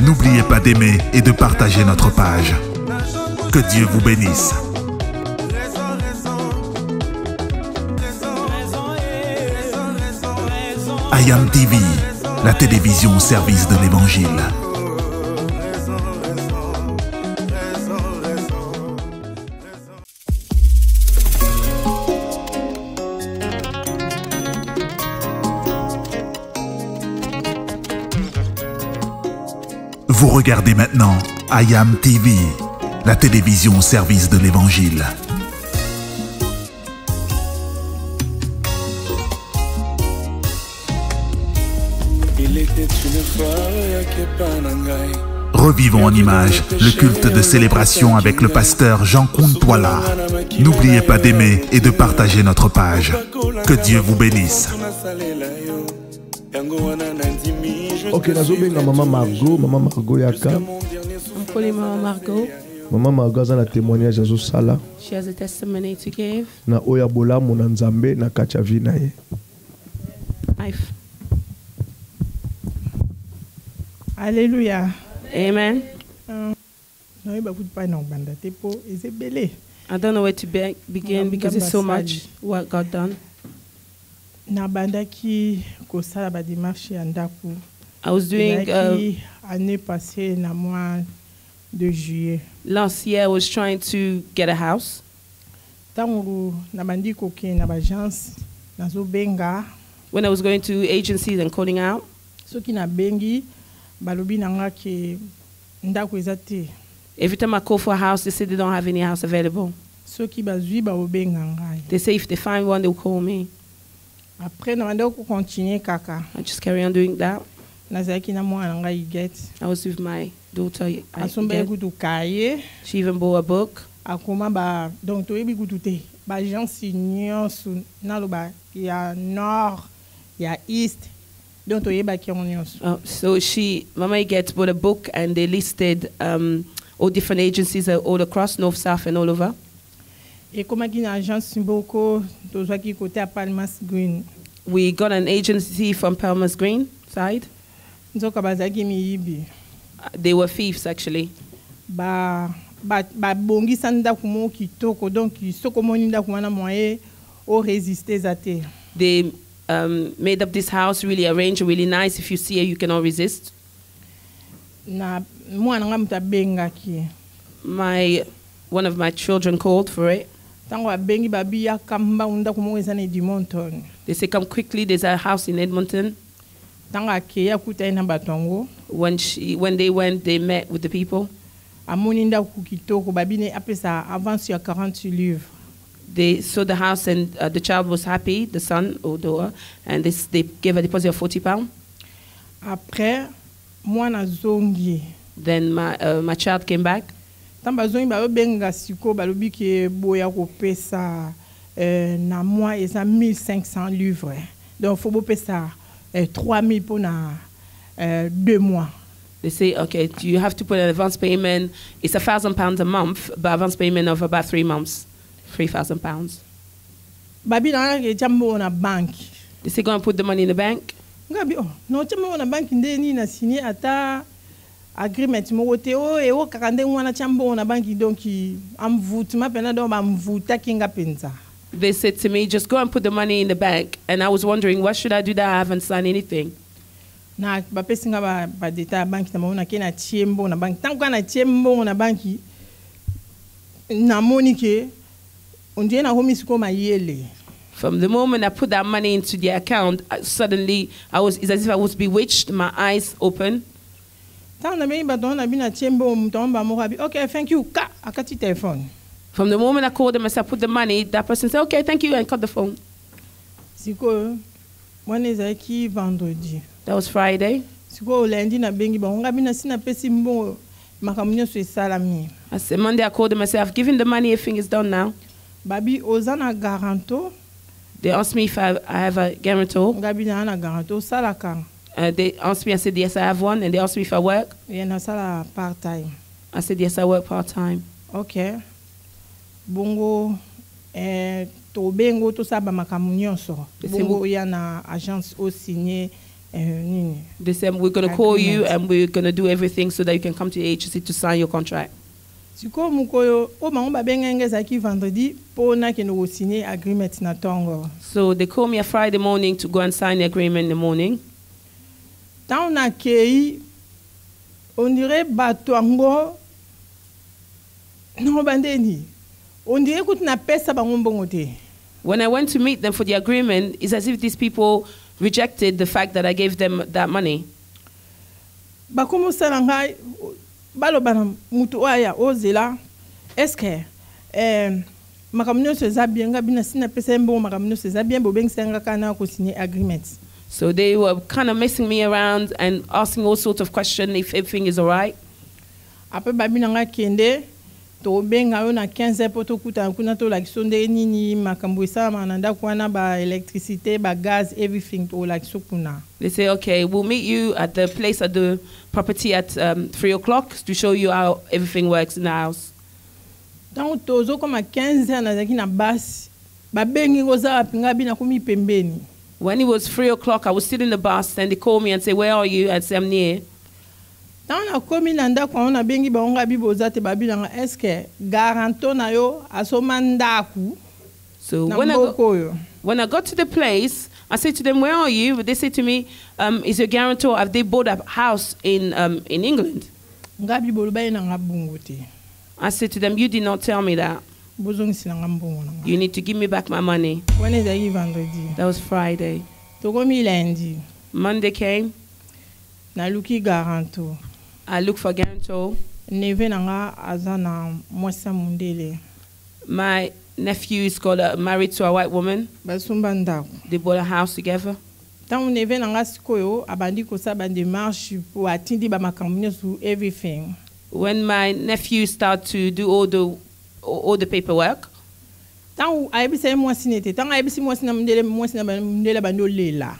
N'oubliez pas d'aimer et de partager notre page. Que Dieu vous bénisse. IAM TV, la télévision au service de l'Évangile. Vous regardez maintenant IAM TV, la télévision au service de l'Évangile. Revivons en images le culte de célébration avec le pasteur Jean Kuntwala. N'oubliez pas d'aimer et de partager notre page. Que Dieu vous bénisse. Ok, nazobenga Maman Margot yaka. I'm calling Mama Margot. Maman Margot a un témoignage à sala. She has a testimony to give. Na oya bola mona nzambe na kacha vina ye. Alléluia. Amen. I don't know where to begin because there's so much work God done. I was doing année passée na mois de juillet. Last year I was trying to get a house. Tango na bandi koke na agence nazo benga. When I was going to agencies and calling out. Soki na bengi balobi nanga ke ndako ezate. Every time I call for a house, they say they don't have any house available. Soki bazwi ba obenga ngai. They say if they find one, they'll call me. Après na bandi ko continuer kaka. I just carry on doing that. Nazaki na mwana ngai get. I was with my daughter. She even bought a book. Akoma ba donc to ebi kutute ba agence nyonso na loba ya nord ya east donc to yeba ki nyonso. So Mama Get bought a book and they listed all different agencies all across north, south and all over. Et comme qui na agence Mboko to zwaki côté à Palmas Green. We got an agency from Palmas Green side. Nzoka bazaki miyibi. They were thieves actually. Ba bongi sanda kumo kitoko donc soko moni nda kumana moye o résister zate. They made up this house really arranged really nice. If you see it, you cannot resist. Na mwana nga mutabenga ki. One of my children called for it. Tango abengi babi ya kamba unda kumo ezane Edmonton. They say come quickly. There's a house in Edmonton. Tango akeya kuta ina batongo. When they went, they met with the people. Amoninda kukitoko babine apesa avance ya 40 livres. They saw the house and the child was happy, the son or daughter, and they gave a deposit of £40. Après, moi na zongi. Then my child came back. Tamba zongi ba benga siko balobi ke boya ko pesa na mois eza 1500 livres. Donc faut bo pesa 3000 pour na 2 mois. They say, okay, you have to put an advance payment. It's £1,000 a month, but advance payment of about 3 months, £3,000. Babi na ke chambo na bank. They say, go and put the money in the bank. Ngabi no chambo na bank ndeni na signé ata agreement mo wote e o kakande mwana chambo na bank donc amvuti mapena do amvuta kinga penza. They said to me, just go and put the money in the bank. And I was wondering, what should I do that I haven't signed anything? Na bapesinga ba data banki na mauna ke na tiembo na banki tanko na tiembo na banki na monike onje na homis ko mayele. From the moment I put that money into the account, suddenly it's as if I was bewitched. My eyes open. Tan na me ba don na bi na tiembo mtomba mo abi okay thank you ka akati telephone. From the moment I called them and said put the money, that person said okay thank you and cut the phone. Siko mwana zaki vendredi. That was Friday. I said Monday I called them and said I've given the money, everything is done now. Babi ozana garanto. They asked me if I have a guarantor. They asked me, I said yes I have one, and they asked me if I work. Part time. I said yes I work part time. Okay. Bongo to bengo to saba makamu nyonso. Bongo ya na agence o signé nini. They said, we're going to call you Agreement. and we're going to do everything so that you can come to the agency to sign your contract. Siko mukoyo o bango babenga ngezaki vendredi pona ke no signer agreement na tongo. So they called me a Friday morning to go and sign the agreement in the morning. Tant on a kei on dirait bato ango no bandeni. On dirait que tu na pesa bango mbongo te. When I went to meet them for the agreement, it's as if these people rejected the fact that I gave them that money. Bakomo salanga baloba na mutu aya ozela est-ce que makamno se za bien nga bina sina pesa mbongo makamno se za bien bo bengsenga kana ko signer agreement. So they were kind of messing me around and asking all sorts of questions if everything is all right. Après babina nga kende to benga yo na 15 poto kuta kuna to like sonde nini makambo sa mananda kwana ba electricité ba gaz everything to like sukuna. They say, okay, we'll meet you at the place at the property at 3 o'clock to show you how everything works in the house. Donc tozo comme 15 ans nazaki na basi ba bengi ngoza pinga bina kumi pembeni. When it was 3 o'clock, I was still in the bus, and they called me and say, where are you? I'd say, I'm near. Tant na komi nanda kwa ona bengi ba onga biboza te babina nga est-ce que garanto na yo asomandaku. So Na when mboko I got to the place, I said to them, where are you? They said to me, is your guarantor, have they bought a house in England? nga bibolo ba ina nga bungu te. I said to them, you did not tell me that. Bozongi sina nga mbongo na nga. You need to give me back my money. When is the vendredi? That was Friday. To komi lundi Monday came. na luki garanto. I looked for a guarantor. Neve na nga aza na mwasa mundele. My nephew is married to a white woman. Basumba ndako. They bought a house together. Tant neve na nga sikoyo abandi ko sa ba démarche pour atindi ba makambo sur everything. When my nephew started to do all the paperwork, Tant ayebisa mwasi nete. Tant ayebisi mwasi na mundele bando lela.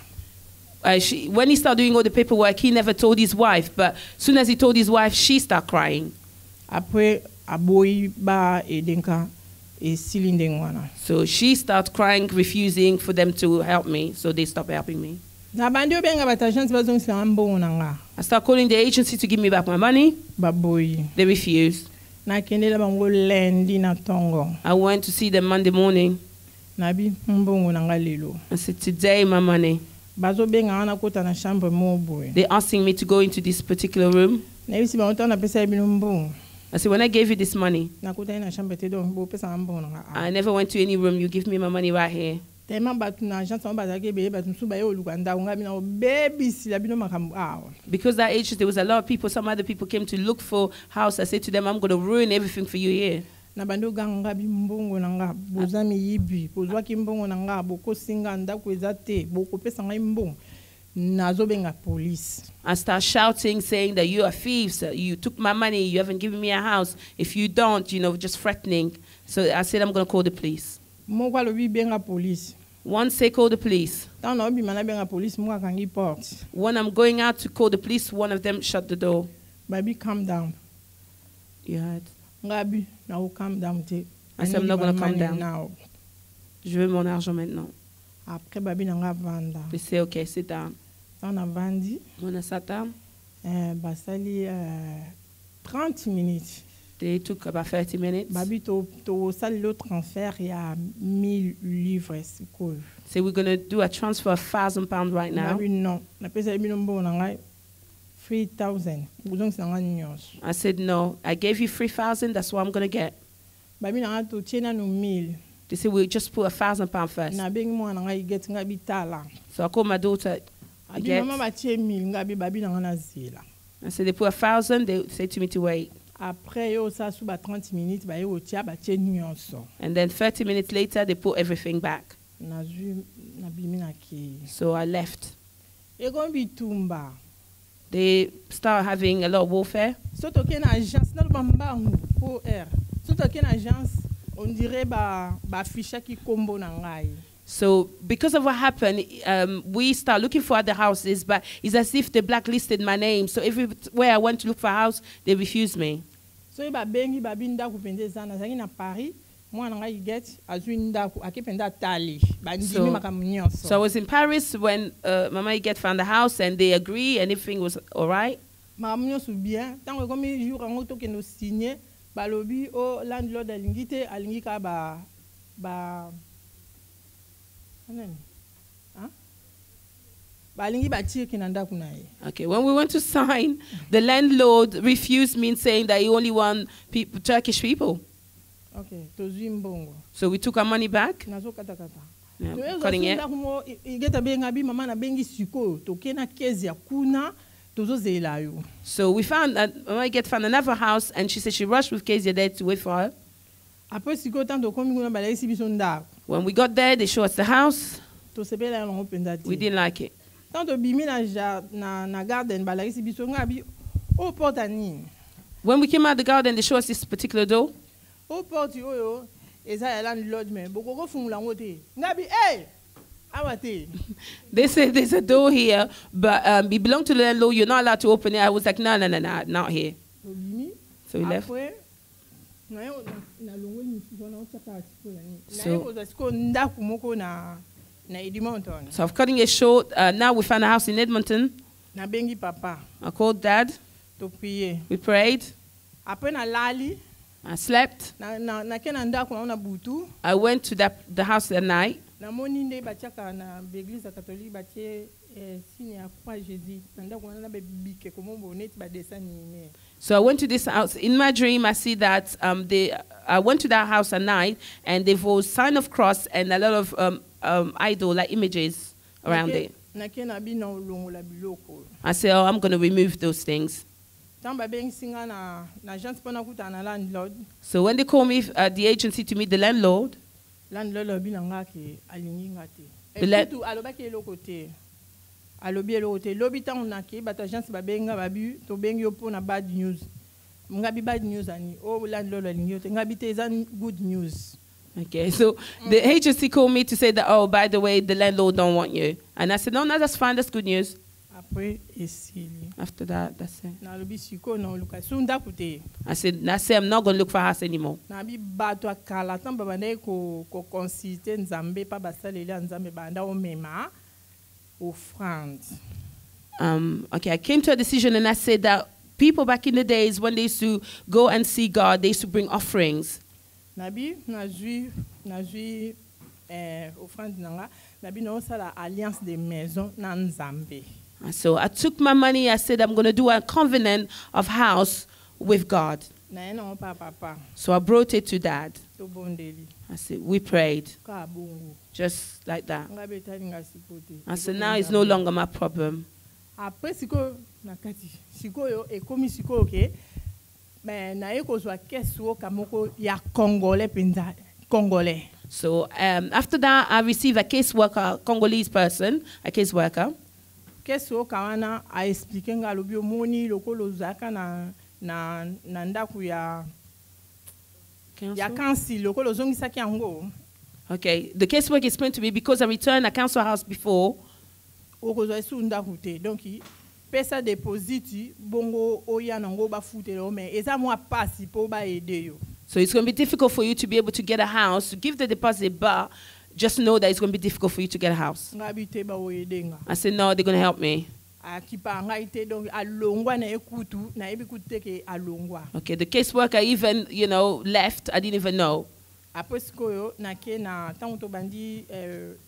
when he started doing all the paperwork, he never told his wife. But as soon as he told his wife, she started crying. Après aboyi ba edenka e silindeng wana. So she started crying, refusing for them to help me. So they stopped helping me. Na bandi obenga batagence bazongi sina mbongo na nga. I started calling the agency to give me back my money. Baboyi. They refused. Na kendela bango lendi na tongo. I went to see them Monday morning. Nabi mbongo na nga lelo. I said, today my money. Bazo benga ana kota na chambre mo boy. They're asking me to go into this particular room. Na bisi ba ontana pesa bino mbongo. I said, when I gave you this money, Na kota na chambre te do bo pesa mbongo na nga. I never went to any room. You give me my money right here. Tellement batu na agence on bazake be batu suba yo luganda nga bina baby si la bino makambo awa. Because that age, there was a lot of people. Some other people came to look for house. I said to them, I'm going to ruin everything for you here. Na bando ganga bi mbongo na nga bozami yibi bozwa ki mbongo na nga boko singa ndako ezate boko pesa nga mbongo. Nazo benga police. I start shouting, saying that you are thieves. You took my money. You haven't given me a house. If you don't, just threatening. So I said, I'm going to call the police. Moko alobi benga police. Once they call the police, Tant na obi mana benga police mo kangi porte. when I'm going out to call the police, one of them shut the door. Baby calm down. You heard? Ngabi na o calm down te. I said, I'm not going to calm down. Now. Je veux mon argent maintenant. Après baby na nga vanda. They say, okay, sit down. Tant na vandi When I sat down, basali 30 minutes. they took about 30 minutes. Babi to sali le transfert ya 1000 livres sikoyo. Say, we're going to do a transfer of £1,000 right now. Babi non. Na pesa bino mbongo na nga 3000. Buzongi na nga nyos. I said, no, I gave you 3,000. That's what I'm going to get. Babi na nga to tiena no 1000. They said, we'll just put £1,000 first. Na bengi mo na nga iget nga bitala. So I called my daughter. I Abi get. mama ba tie 1000 ngabi babi na nga na zela. I said, they put 1,000. They said to me to wait. Après yo sa sous ba 30 minutes ba yo tia ba tie nyonso. And then 30 minutes later, they put everything back. Na zu na bimi na ki. So I left. E gon bitumba. They start having a lot of warfare. So to ken agence na bambangu pour air. So to ken agence on dirait ba ficha ki kombo na ngai. So because of what happened, we start looking for other houses, but it's as if they blacklisted my name. So everywhere I went to look for a house, they refused me. So ba bengi ba binda ku pende zana zangi na Paris Moi na ngai get azwi ndako akipenda tali bandimi So- makambo nyonso. So I was in Paris when Mama Iget found the house and they agree and everything was all right. Makambo nyonso bien. Tango komi jour yango tokende signer balobi o landlord alingi te alingi ka ba nani? Hein? Balingi batie ki na ndako na ye. Okay, when we went to sign, the landlord refused me, saying that he only want people, Turkish people. Okay, tozwi mbongo. So we took our money back. Nazo kata kata. Yeah, cutting it. Ndako mo igeta benga bi mama na bengi siko tokena kezi ya kuna tozozela yo. So we found that Mama Iget found another house, and she said she rushed with Kezia there to wait for her. Après siko tanto komi kuna balaisi biso ndako. When we got there, they showed us the house. Tosepela yango penza ti. We didn't like it. Tanto bimi na garden balaisi biso ngabi o porta nini. When we came out the garden, they showed us this particular door. O porte oyo eza ya landlord me bokoko fungula ngo te. Ngabi awa te. They said there's a door here, but it belonged to the landlord. You're not allowed to open it. I was like, no, not here. Bimi. So we left. Après na yo na longo ni siko na otaka siko yani. Na So- yo za siko ndako moko na Edmonton. So of cutting it short, now we found a house in Edmonton. Na bengi papa I called Dad. to prier. We prayed. Après na lali I slept. na kena ndako na butu I went to the house that night. na moni nde batiaka na l'église catholique batie signe ya croix Jésus na ndako na bibike komo boneti ba dessin animé. So I went to this house. In my dream, I see that I went to that house at night, and there was sign of cross and a lot of idol like images around it. Na kena bina olongola biloko. I said, oh, I'm going to remove those things. Tant ba bengi singa na agence pona kuta na landlord. So when they called me at the agency to meet the landlord, Landlord lobi na ngaki alingi ngati. The la- Tout alobaki eloko te. Alobi eloko te. Lobi tango na ke bat agence ba benga babi to bengi opo na bad news. Ngabi bad news ani o landlord alingi te. Ngabi te zan good news. okay, so the agency called me to say that, oh, by the way, the landlord don't want you. And I said, no, that's fine, that's good news. Après esili. After that, that's it. Na lobi siko na oluka sunda kute. I said, I'm not going to look for a house anymore. Na bi bato akala tan ba bande ko consulter nzambe pa basalela nzambe banda o mema offrande. Okay, I came to a decision and I said that people back in the days when they used to go and see God, they used to bring offerings. Nabi nazui offrande nanga nabi na osala alliance de maison na nzambe. And so I took my money. I said, I'm going to do a covenant of house with God. Na ena papa So I brought it to Dad. to bondeli I said, we prayed, ka bongo. just like that. Ngabe tali nga sikote. I said, now it's no longer my problem. Après siko nakati sikoyo ekomi sikoyo ke mais na ekozwa keso kamoko ya congolais penza congolais. So after that, I received a caseworker, Congolese person, a caseworker. Keso kawana a expliqué nga lobi omoni lokolo zaka na ndako ya kansi lokolo zongisaki yango. Okay, the caseworker explained to me because I returned a council house before. Okozwa esu ndako te donc pesa deposit bongo oya nango ba futelo mais eza mwa pasi po ba aider yo. So it's going to be difficult for you to be able to get a house, to give the deposit, but just know that it's going to be difficult for you to get a house. Ngabi te ba oyedenga. I said, no, they're going to help me. Akipa ngai te donc alongwa na ekutu na ebikutu ke alongwa. Okay, the caseworker even, left. I didn't even know. Après sikoyo nake na tango to bandi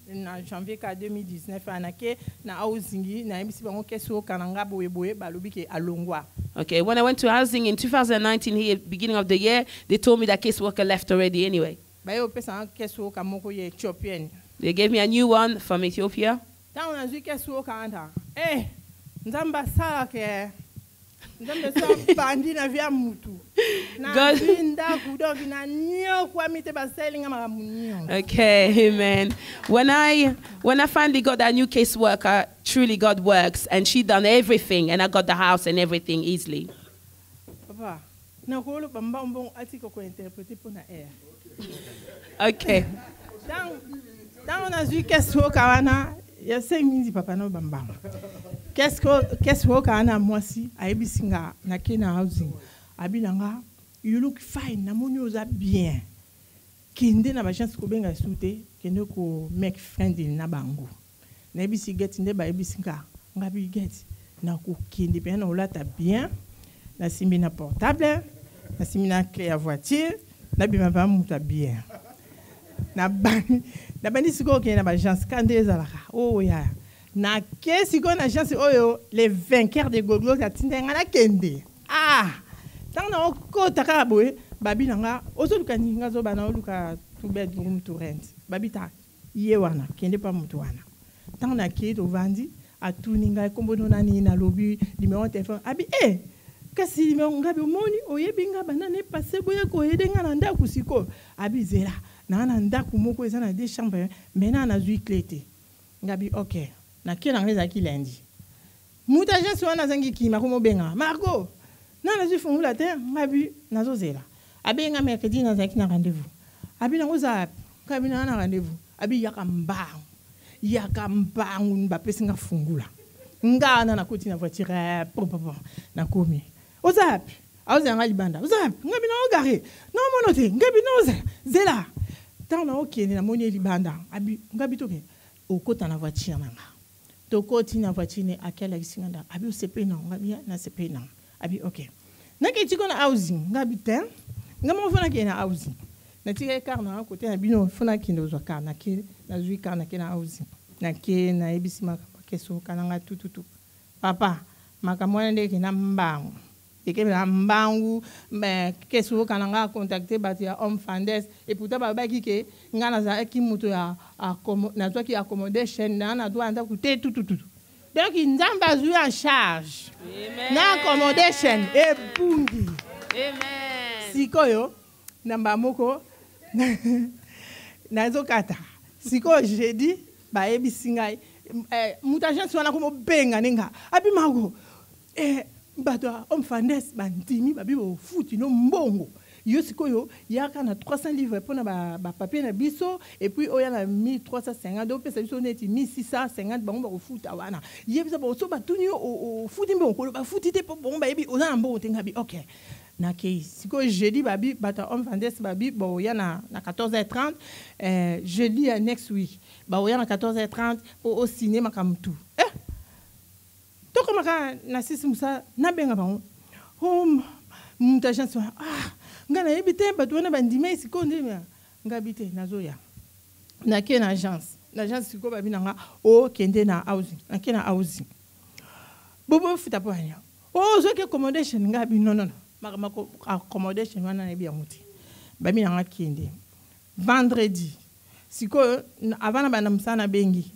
na janvier ka 2019 anake na housing na ebisi bango keso kananga boyeboye balobi ke alongwa. Okay, when I went to housing in 2019 here, beginning of the year, they told me that caseworker left already anyway. Bayo pesa keso kamoko ye Ethiopian. They gave me a new one from Ethiopia. Tango na zwi keso kanta. Nzamba sala ke nzambe sa bandi na via mutu. Na zinda kudogi na nyo kwa mite baselinga makamunyo. Okay, amen. When I finally got that new caseworker, truly God works, and she done everything, and I got the house and everything easily. Papa, na kolo bamba umbong atiko ko interpreter pour na air. Okay. Dans on a vu qu'est-ce kawana ya 5 minutes papa no bamba. Qu'est-ce que kawana moi si aibisinga na kena housing. Abinanga you look fine na moni oza bien. kende na bagence ko benga sute kende ko make friend na bango na bisi get nde ba bisi nga bi get na ko kende pe na olata bien na simbi na portable na simbi na clé à voiture na bi mama muta bien na bani siko ke na bagence kande ezalaka oh ya na ke siko na agence oyo les vainqueurs de Golgotha atinde nga na kende tant na ko taka boye babi nanga ozoluka ninga zo bana oluka two bedroom to rent babi ta ye wana kende pa mutu wana tant na ke to vandi atuninga kombo nani na lobby numéro téléphone abi kasi numéro ngabi omoni oyebinga bana ne passé boye ko yedenga na ndaku siko abi zela na ndaku moko eza na deux chambres mais na zui clété ngabi OK na ke na ngeza ki lundi muta agence wana zangi kima ko mobenga Marco na zui fungula te ngabi nazo zela abi nga mercredi na zaki na rendez-vous abi na ngoza ngabi na rendez-vous abi yakambangu mbapesi nga fungula ngana na koti na voiture na komi ozap awuzanga libanda ozap ngabi na ogare na monote ngabi na zela tant na okene na moni libanda abi ngabi toke okota na voiture nanga tokoti na voiture ne akela kisinganda abi osepe na ngabi na sepe na abi OK na kitiko na housing ngabi ten ngamo fona ke na housing na tika karna côté na bino fona ki ndo zoka na ke na zui karna ke na housing na ke na ebisi makeso kananga tututu papa makamwana ndeke na mbangu eke na mbangu mais keso kananga contacter batia homme fandes et pourtant baba ki ngana za ki muto ya na toi qui accommodation na doit anda coûter tututu donc nzamba zui en charge na accommodation et bungi amen sikoyo namba moko nazokata siko jeudi ba ebisingai mutagence wana ko benga ninga abi mago bato homme fandes bandimi babi bo futi no mbongo yo sikoyo yaka na 300 livres pour na ba papier na biso et puis oya na 1350 do pesa biso neti 1650 bango ba futa wana yebisa bo so batuni o futi mbongo ba futi te po bongo ba yebi oza na mbongo tenga bi OK na ke siko jeudi babi bata homme fandes babi bo ya na 14h30 jeudi next week ba oya na 14h30 au cinéma kamtu to koma ka na sisi musa na benga bango mutagence ngana ebite bato wana bandime siko ndime ngabite nazoya na ke na agence siko babi nanga kende na housing na ke na housing bobo futa po anya zo ke accommodation ngabi non mako accommodation wana na bia muti babi nanga kende vendredi siko avant na msana bengi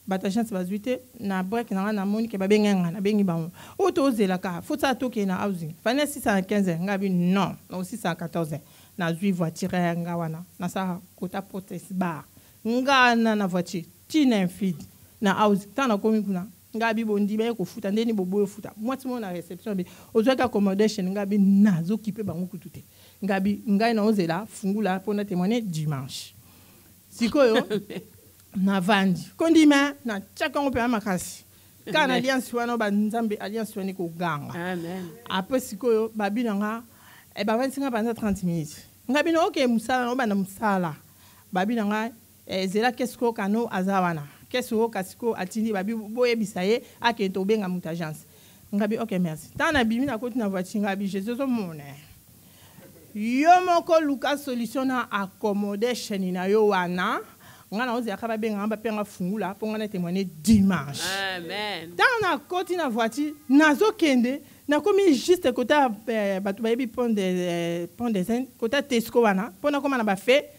bata agence bazuite na break na moni ke babenga na bengi ba to zela ka futa to ke na housing fane 615 ngabi non na 614 na zui voiture ngawana na sa kota protest bar ngana na voiture tina feed na house tana komi kuna ngabi bondi be ko futa ndeni bobo futa mwati mo na reception bi ozwaka accommodation ngabi nazo kipe bango kutute ngabi ngai na ozela fungula pona témoigner dimanche sikoyo na vandi kondima na chaka on pe makasi kana alliance wana ba nzambe alliance wana ko ganga amen après sikoyo babi nanga ba vansinga banza 30 minutes ngabi no OK musala no bana musala babi nanga zela kesko kano azawana kesko kasiko atindi babi boye bisaye akento benga mutagence ngabi OK merci tana bimi na koti na voiture ngabi Jesus o mone yo moko luka solution na accommodation na yo wana ngana ozi akaba benga amba penga fungula po ngana témoigner dimanche amen tana koti na voiture nazo kende na komi juste côté batu bayebi pont des côté Tesco wana pona koma na ba fait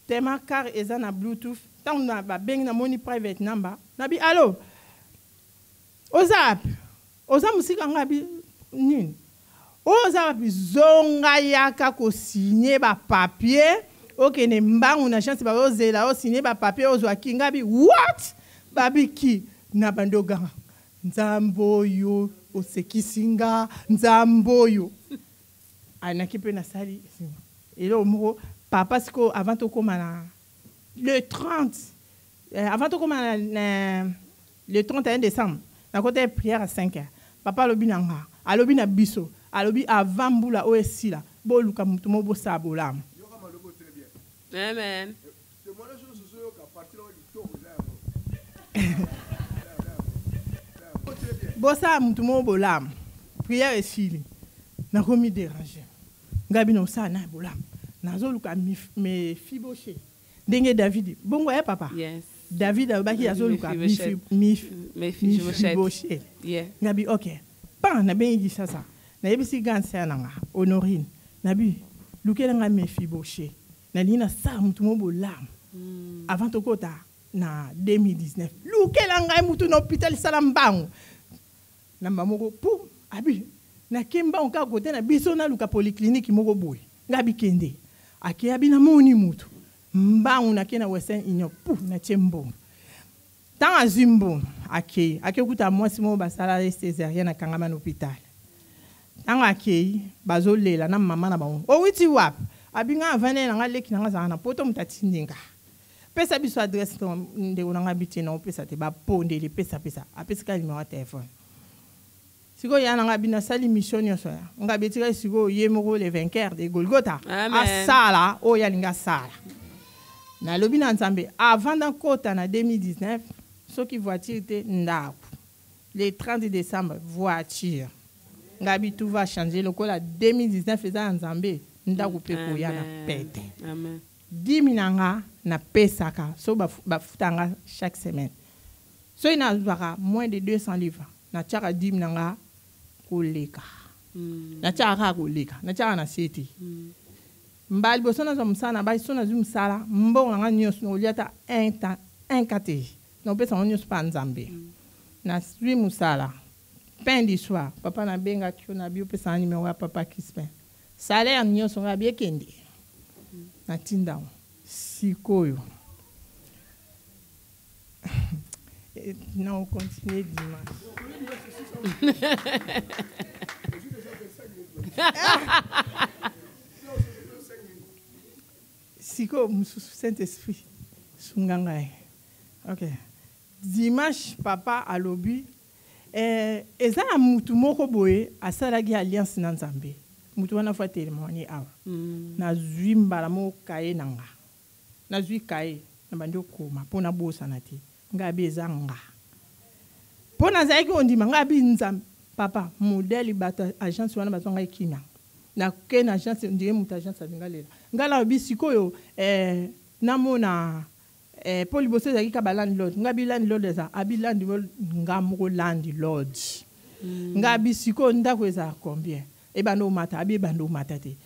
tema car eza na bluetooth tant na ba benga na moni private number na bi allo oza musika ngabi nini oza bizonga yaka ko signer ba papier OK ne mbangu na chance ba ozela o signer ba papier ozwa kingabi what babiki na bandoga nzamboyo osekisinga nzamboyo ana kipe na sali elo mo papa siko avant to koma na le 30 avant to koma na le 31 décembre na côté prière à 5h papa lobi nanga alobi na biso alobi avant mbula o esila bo luka mutu mo bo sabolam Amen. Bossa mutumo bolam. Prière est fini. Na komi déranger. Ngabi no sa na bolam. Nazo luka me fiboche. Denge David. Bongo papa. Yes. David abaki azo luka mi fiboche. Yeah. Ngabi okay. Pan na ben yisa sa. Na yebisi gansa nanga Honorine. Nabi lukela nga me fiboche. Na lina sa mutumo bolam. Avant tokota na 2019. Lukela nga mutu na hôpital Salambango. Na mamoko pum abi na kemba onka kote na biso na luka polyclinique moko boy ngabi kende ake abi na moni mutu mbangu na kena Western Union pu na chembo tanga zimbo ake kuta mwasi mo basala césarienne na kangama na hôpital tanga ake bazolela na mama na bango o witi wap abi nga vane na leki na za na poto mutatinga pesa biso adresse nde ona biti na pesa te ba pondeli pesa apesa ka numéro téléphone. Siko yana nga bina sali mission yo soya. Nga betika siko yemoko le vainqueur de Golgotha. Asala o yalinga sala. Na lobi na Nzambe avant d'enkota na 2019, ce qui voiture te ndako. Le 30 décembre voiture. Nga bi tout va changer le la 2019 eza Nzambe ndako pe ko yana pete. Amen. 10 minanga na pesaka so bafutanga chaque semaine. So ina zwaka moins de 200 livres. Na chaka 10 minanga koleka. Na chaka koleka. Na chaka na seti. Mbali bosona zo msana ba sona zo msala mbonga nga nyos no liata 1 kate. No pesa on nyos pa Nzambe. Na swi musala. Pain du soir, papa na benga kyo na bio pesa numéro ya papa Crispin. Salaire nyos nga bien kende. Na tinda sikoyo. Non, on continue dimanche. Siko, Saint-Esprit, Sungangai. Ok. Dimanche, papa à l'obi. Eza na mutu moko boye asalaki alliance na Nzambe. Mutu wana fa témoigner awa. Na zwi mbala mo kaye nanga. Na zwi kaye na bandi koma pona bosa na te. Ngabi ezanga. Pona zaiki ondima ngabi Nzambe. Papa, modèle bata agence wana bazonga ikina. Na ken agence ndiye mutu agence alingalela. Ngala bisikoyo namona Paul Bosse zaki ka landlord ngabi landlord eza abi landlord ngamoko landlord ngabi siko ndako eza combien e bando mata abi bando mata te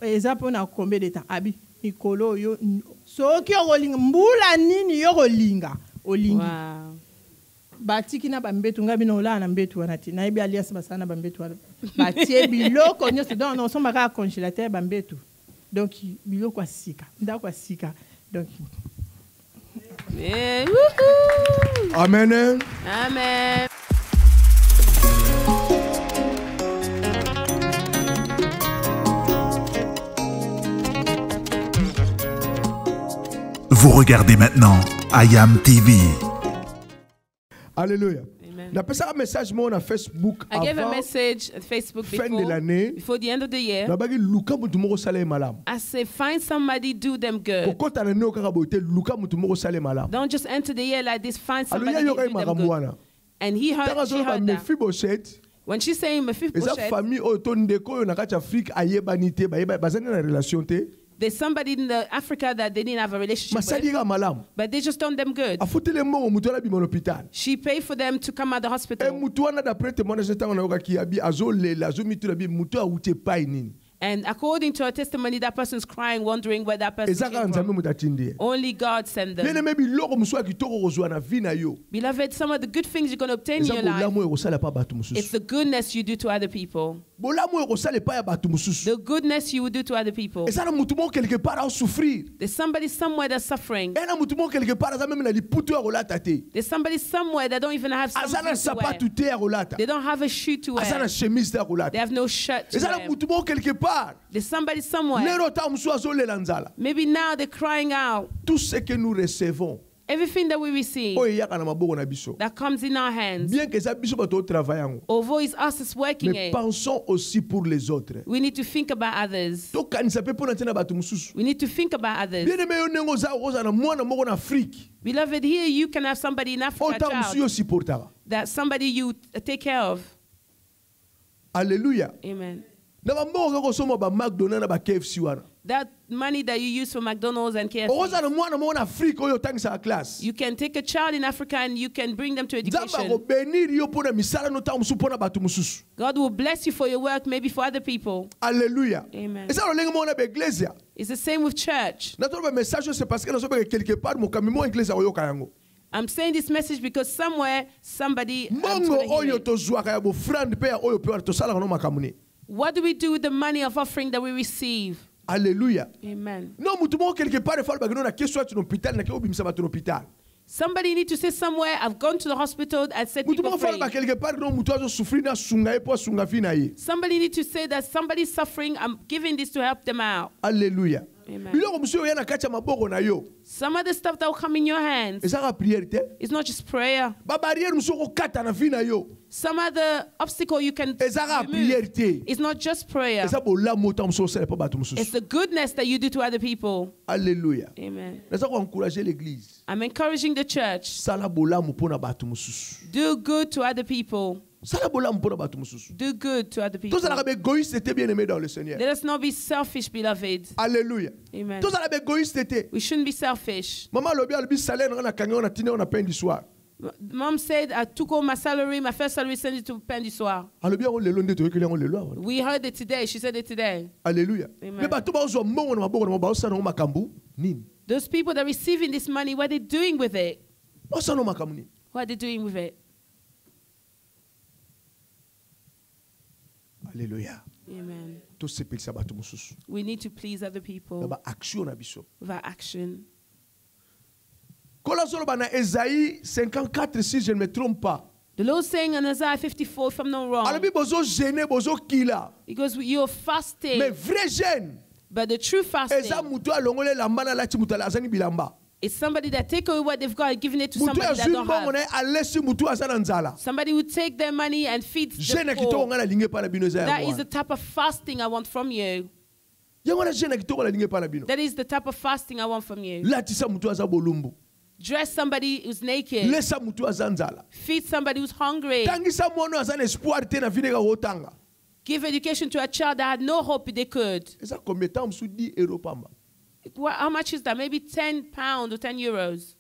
eza pona combien de temps abi ikolo yo soki olinga mbula nini yo kolinga olingi batiki na bambetu ngabi na olana mbetu wana ti na ibi alias basana bambetu wana batie biloko nyoso donc on somba ka congélateur bambetu donc biloko asika ndako asika donc yeah. Amen. Amen. Vous regardez maintenant IAM TV. Alléluia. Amen. J'ai passé un message sur Facebook I gave a avant message on Facebook fin de l'année. before the end of the year. I say, find somebody, do them good. Don't just enter the year like this, find somebody, do them good. And he heard, she heard that. When she's saying Mephibosheth, there's somebody in Africa that they didn't have a relationship with, but they just done them good. She paid for them to come out of the hospital. And according to her testimony, that person's crying, wondering where that person came from. Only God sent them. Beloved, some of the good things you're going to obtain in your life, it's the goodness you do to other people. The goodness you will do to other people. There's somebody somewhere that's suffering. There's somebody somewhere that don't even have something to wear. They don't have a shoe to wear. They have no shirt to wear. There's somebody somewhere. Maybe now they're crying out. Tout ce que nous recevons, Everything that we receive oyo eyaka na maboko na biso. that comes in our hands, Bien que ça biso bato travailler yango. although it's us that's working Mais it, pensons aussi pour les autres. we need to think about others. To kanisa pe pona tena bato mususu. We need to think about others. Bien aimé yo nengo za oza na mwana moko na Afrique. Beloved, here you can have somebody in Africa, Ota musu child, yo supportara. that somebody you take care of. Alléluia. Amen. Na bambo ko soma ba McDonald's na ba KFC wana. That money that you use for McDonald's and KFC, Oza na mwana moko na Afrique oyo tangisa class. you can take a child in Africa and you can bring them to Nzamba ko education. benir yo pona misala no ta musu pona bato mususu. God will bless you for your work, maybe for other people. Alléluia. Amen. Esa lo lengo mona ba iglesia. It's the same with church. Na to ba message c'est parce que na so ba quelque part mo kamimo iglesia oyo kayango. I'm saying this message because somewhere somebody Mbongo gonna hear oyo it. to zwaka ya bo friend pe ya oyo pe to sala no makamuni. What do we do with the money of offering that we receive? Alléluia. Amen. Non mutu mo quelque part fa ba na question à l'hôpital na ke obimisa ba l'hôpital. Somebody need to say somewhere, I've gone to the hospital and said Mutu people mo fa ba praying. quelque part no mutu azo souffrir na sunga e po sunga fina ye. Somebody need to say that somebody's suffering, I'm giving this to help them out. Alléluia. Amen. Biloko musu yo na kacha maboko na yo. Some of the stuff that will come in your hands, Eza ka prière te. it's not just prayer. Ba barrière musu ko kata na fina yo. Some of the obstacle you can Eza ka prière remove, te. it's not just prayer. Eza bo la mota musu sele pa bato musu. It's the goodness that you do to other people. Alléluia. Amen. Nasa ko encourager l'église. I'm encouraging the church. Sala bolamu pona bato mususu. Do good to other people. Sala bolamu pona bato mususu. Do good to other people. Tous la égoïste était bien aimé dans le Seigneur. Let us not be selfish, beloved. Alléluia. Amen. Tous la égoïste était. We shouldn't be selfish. Maman lobi albi salaire na kanyo na tine na pain du soir. Mom said, I took all my salary, my first salary, sent it to Pen du Soir. Albi on le londe to ekeli on le lo. We heard it today. She said it today. Alléluia. Amen. Mais bato ba zo mbongo na maboko na ba osana makambu nini? Those people that are receiving this money, what are they doing with it? Osana makambu nini? What are they doing with it? Alléluia. Amen. To sepelisa bato mususu. We need to please other Na people ba action na biso. with our action. Kola solo ba na Esaïe 54 si je ne me trompe pas. The Lord saying in Isaiah 54, if I'm not wrong, Albi bozo gêner bozo kila. because you're fasting, Mais vrai gêne. but the true Eza fasting mutu alongole lamba na lati mutu azani bilamba. is somebody that take away what they've got and giving it to Mutu somebody that azwi don't mbongo have. na alesi mutu azana nzala. Somebody who take their money and feed Jeune the kitoko poor. ngana linge pa na bino eza That yango is the wana. type of fasting I want from you. Yango na jeune kitoko na linge pa na bino. That is the type of fasting I want from you. Latisa mutu aza bolumbu. Dress somebody who's naked. Lesa mutu aza nzala. Feed somebody who's hungry. Tangisa mwana aza na espoir te na vie ka otanga. Give education to a child that had no hope they could. Eza combien de temps musu 10 euros pamba. How much is that? Maybe 10 pounds or 10 euros.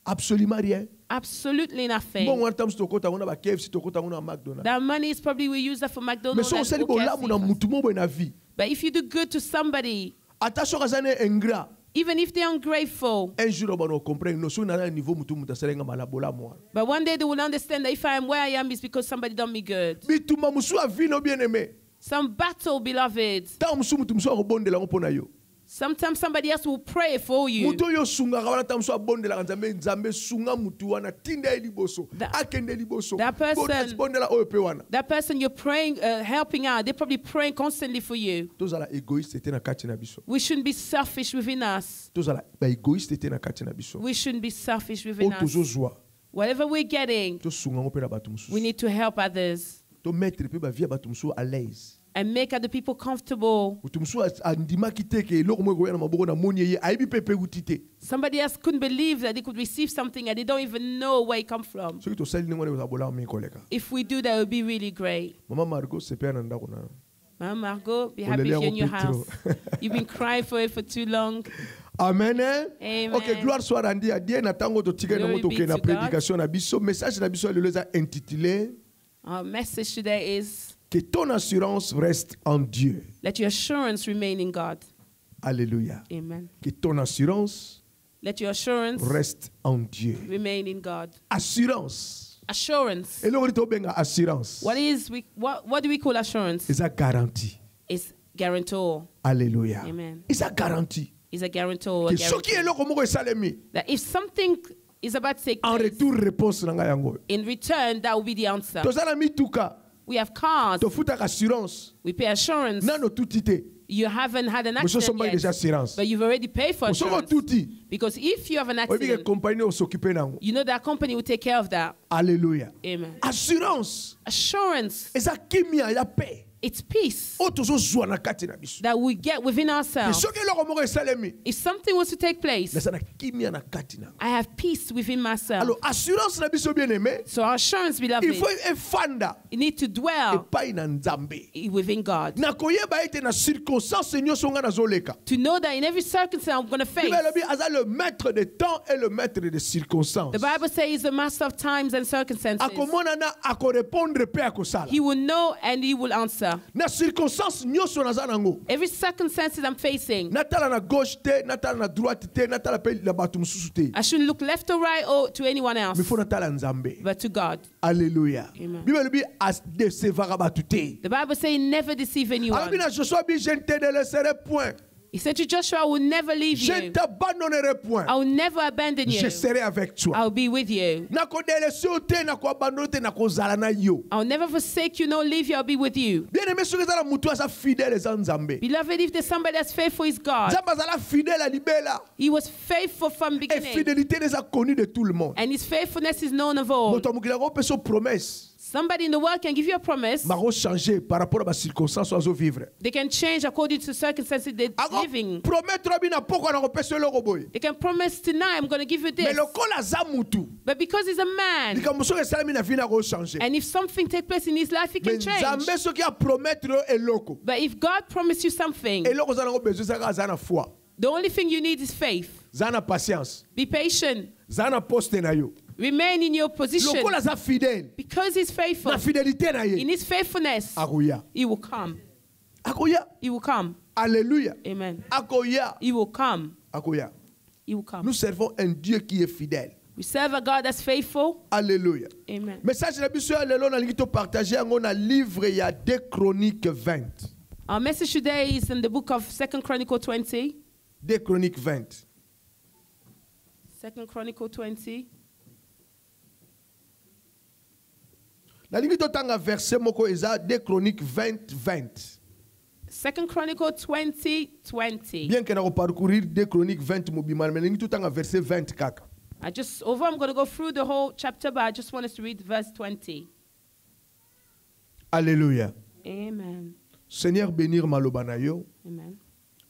Absolument rien. Absolutely nothing. Bon wana tam stokota ngona ba KFC tokota ngona McDonald's. That money is probably we use that for Mais McDonald's. so and osali bolamu na KFC. mutu mo na vie. But if you do good to somebody, Attention kazane ingrat. even if they're ungrateful, Un jour on va comprendre no so na niveau mutu mutu asalenga mala bolamu. but one day they will understand that if I am where I am, it's because somebody done me good. Bituma musu a vie no bien aimé. Some battle, beloved. Ta musu mutu musu akobondela ngo pona yo. Sometimes somebody else will pray for you. Mutu yo sunga wana ta musu abondela nzambe nzambe sunga mutu wana tinda liboso. Akende liboso. That person- bondela oyo pe wana. That person you're praying, helping out, they're probably praying constantly for you. Tozala égoïste te na kati na biso. We shouldn't be selfish within us. Tozala ba égoïste te na kati na biso. We shouldn't be selfish within O us. tozozwa. Whatever we're getting, To sunga ngo pe na bato musu. we need to help others To mettre pe ba vie bato musu à l'aise. and make other people comfortable. Mutu musu andima kiteke eloko mo koya na maboko na moni ye aibi pepe utite. Somebody else couldn't believe that they could receive something and they don't even know where it come from. Soki to sali ngone za bola mi koleka. If we do that, it would be really great. Mama Margot se pe na ndako na. Mama Margot, be happy if you're in your house. You've been crying for it for too long. Amen. Eh? Amen. OK, gloire soit rendue à Dieu. Na tango to tika na Glory moto be ke na to God. prédication na biso, message na biso le les a intitulé Our message today is, que ton assurance reste en Dieu. let your assurance remain in God. Alléluia. Amen. Que ton assurance Let your assurance reste en Dieu. remain in God. Assurance. Assurance. Et l'autre to benga assurance. What do we call assurance? C'est a garantie. It's guarantor. Alléluia. Amen. C'est a garantie. Is a guarantor. A Que ce qui est guarantor. là comme salemi That if something is about to take en place, retour réponse na nga yango. in return, that will be the answer. To sala mituka We have cars. to futa assurance We pay assurance. nano tutite. You haven't had an Monsieur accident somba déjà yet, assurance. but you've already paid for Monsieur insurance. touti. Because if you have an Oyebi ke accident, compagnie o s'occuper nango. you know that company will take care of that. Alléluia. Amen. Assurance. Assurance, Eza kimia ya paix. it's peace O tozo zwa na kati na biso. that we get within Et ourselves. soki eloko moko esalemi, If something was to take place, naza na kimia na kati na. I have peace within myself. Alors assurance na biso bien aimé, So our assurance, il beloved, faut efanda you need to dwell epai na Nzambe. within God. Na koyeba ete na circonstance nyonso nga nazoleka. To know that in every circumstance I'm going to face, Bible lobi aza le maître des temps et le maître des circonstances. the Bible says he's the master of times and circumstances. Akomona na akorépondre pe akosala. He will know and he will answer. Na circonstance nyonso naza nango. Every circumstances I'm facing, Natala na gauche te, natala na droite te, natala pe na bato mususu te. I shouldn't look left or right or to anyone else, Mais faut natala Nzambe. but to God. Alléluia. Amen. Bible lobi as décevra bato te. The Bible says never deceive Alors anyone. bina Joshua bi je ne te délaisserai point. He said to Joshua, I will never leave Je ne you. t'abandonnerai point. I will never abandon you. Je serai avec toi. I'll be with you. Nako délaisser yo te, nako abandonner te, nako zala na yo. I'll never forsake you nor leave you. I'll be with you. Bien aimé soki ezala mutu aza fidèle eza Nzambe. Beloved, if there's somebody that's faithful, is God. Nzambe azala fidèle a libela. He was faithful from Et beginning. fidélité eza connue de tout le monde. And his faithfulness is known of all. Moto mokili yango peso promesse. Somebody in the world can give you a promise. Mako changer par rapport à ma circonstance oizo vivre. They can change according to circumstances they're Ako living. promettre bina poko na ko peso eloko boy. They can promise tonight, I'm going to give you Mais this. lokola za mutu. But because he's a man, Likambo soki esalemi na vie na ko changer. and if something takes place in his life, he can Mais change. Nzambe soki a promettre yo eloko. But if God promised you something, Eloko za na ko besoin saka za na foi. the only thing you need is faith. Za na patience. Be patient. Za na poste na yo. Remain in your position. Lokola za fidèle. Because he's faithful. Na fidélité na In ye. his faithfulness, Akoya. he will come. Akoya. He will come. Alléluia. Amen. Akoya. He will come. Akoya. He will come. Nous servons un Dieu qui est fidèle. We serve a God that's faithful. Alléluia. Amen. Message na biso ya lelo nalingi to partager yango na livre ya 2 Chroniques 20. Our message today is in the book of 2 Chronicle 20. 2 Chroniques 20. 2 Chronicle 20. Nalingi to tanga verset moko eza 2 Chroniques 20 20. 2 Chronicle 20, 20. Bien que na ko parcourir 2 Chroniques 20 mobima mais nalingi to tanga verset 20 kaka. I'm going to go through the whole chapter, but I just want us to read verse 20. Alléluia. Amen. Seigneur bénir maloba na yo, Amen.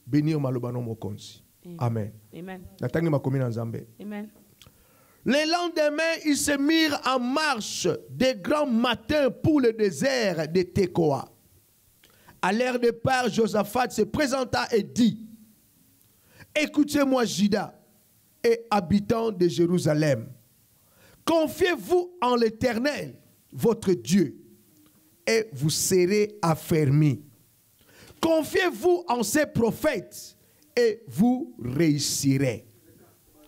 bénir maloba no mokonzi. Amen. Amen. Natangi makomi na Nzambe. Amen. Le lendemain, ils se mirent en marche des grands matins pour le désert de Tekoa. À leur départ, Josaphat se présenta et dit: Écoutez-moi, Juda et habitants de Jérusalem. Confiez-vous en l'Éternel, votre Dieu, et vous serez affermis. Confiez-vous en ses prophètes, et vous réussirez.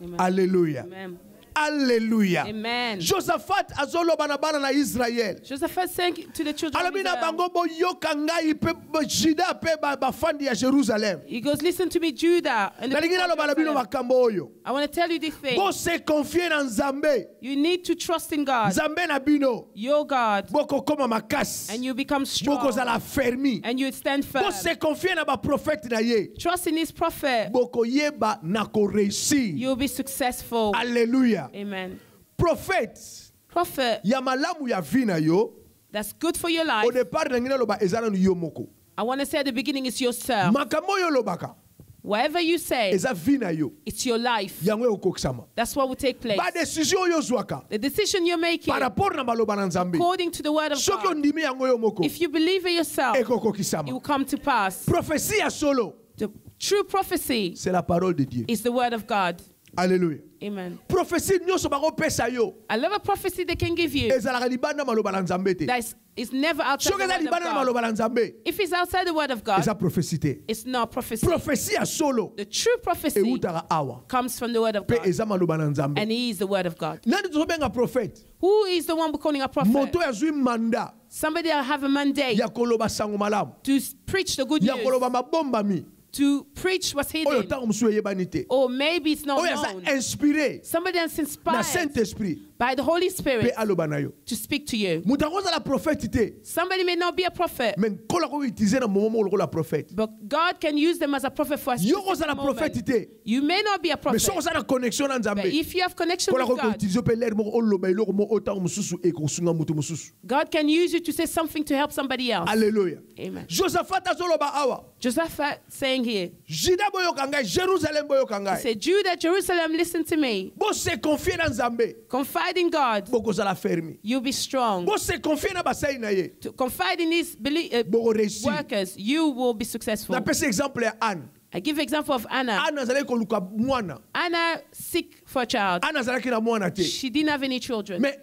Amen. Alléluia. Amen. Alléluia. Amen. Josaphat azoloba na bana na Israël. Joseph saying to the children of Alobi na Israel, bango boyoka ngai pe Juda pe bafandi ya Jerusalem. he goes, listen to me, Judah. And the Nalingi people of naloba na bino Jerusalem. makambo oyo. I want to tell you this thing. Bo se confier na Nzambe. You need to trust in God, Nzambe na bino. your God, Boko koma makasi. and you become Boko strong, zala fermi. and you stand firm. Bo se confier na ba prophète na ye. Trust in his prophet. Boko yeba na ko réussir. You'll be successful. Alléluia. Amen. Prophète Prophet, ya malamu ya vina yo. that's good for your Au life. départ na ngina loba ezala no yo moko. I want to say at the beginning, it's yourself. Makambo yo lobaka. Whatever you say, Eza vina yo. it's your life. Yango ekokisama. That's what will take place. Ba décision yo zwaka. The decision you're making, Par rapport na maloba na Nzambe. according to the word of Soki God, ondimi yango yo moko. if you believe in yourself, it Ekokokisama. will come to pass. Prophétie ya solo. The true prophecy C'est la parole de Dieu. is the word of God. Alléluia. Amen. Prophétie nyonso bako pesa yo. I love a prophecy they can give you Ezalaka libanda maloba na Nzambe te. that is never outside Soki the eza word of libanda na God. maloba na Nzambe. If it's outside the word of God, Eza prophétie te. it's not prophecy. Prophétie ya solo. The true prophecy Eutaka awa. comes from the word of Pe God, eza maloba na Nzambe. and he is the word of God. Nani tozobenga prophète? Who is the one we're calling a prophet? Moto yazwi manda Somebody that have a mandate ya koloba sango malamu. to preach the good Ya news, koloba mabombami. to preach what's Oyo hidden, ntango mosusu eyebani te. or maybe it's not Oyo aza known. inspiré Somebody that's na inspired Saint-Esprit. by the Holy mpe Spirit aloba na yo. to speak to you. Moto akozala prophète te, Somebody may not be a prophet, mais nkolo akoutilize na moment moko lokola prophète. but God can use them as a prophet for a Yo specific kozala prophète moment. te, You may not be a mais prophet, soko ozala connexion na but Nzambe. if you have connection Kola with God, koutilize pe l'air moko oloba eloko mo otango mususu ekosunga mutu mususu. God can use you to say something to help somebody else. Alléluia. Amen. Josaphat azoloba awa. Josaphat saying here, Juda boyoka ngai, Jérusalem boyoka he ngai. said, Judah, Jerusalem, listen to me. Bo se confier na Nzambe. Confide in God, Bokozala fermi. you'll be strong. Bo se confier na basai na ye. To confide in his Boko réussir. workers, you will be successful. Na pese exemple ya Anne. I give example of Anna. Anne azalaki koluka mwana. Anna sick for a child. Anne azalaki na mwana te. She didn't have any children. Mais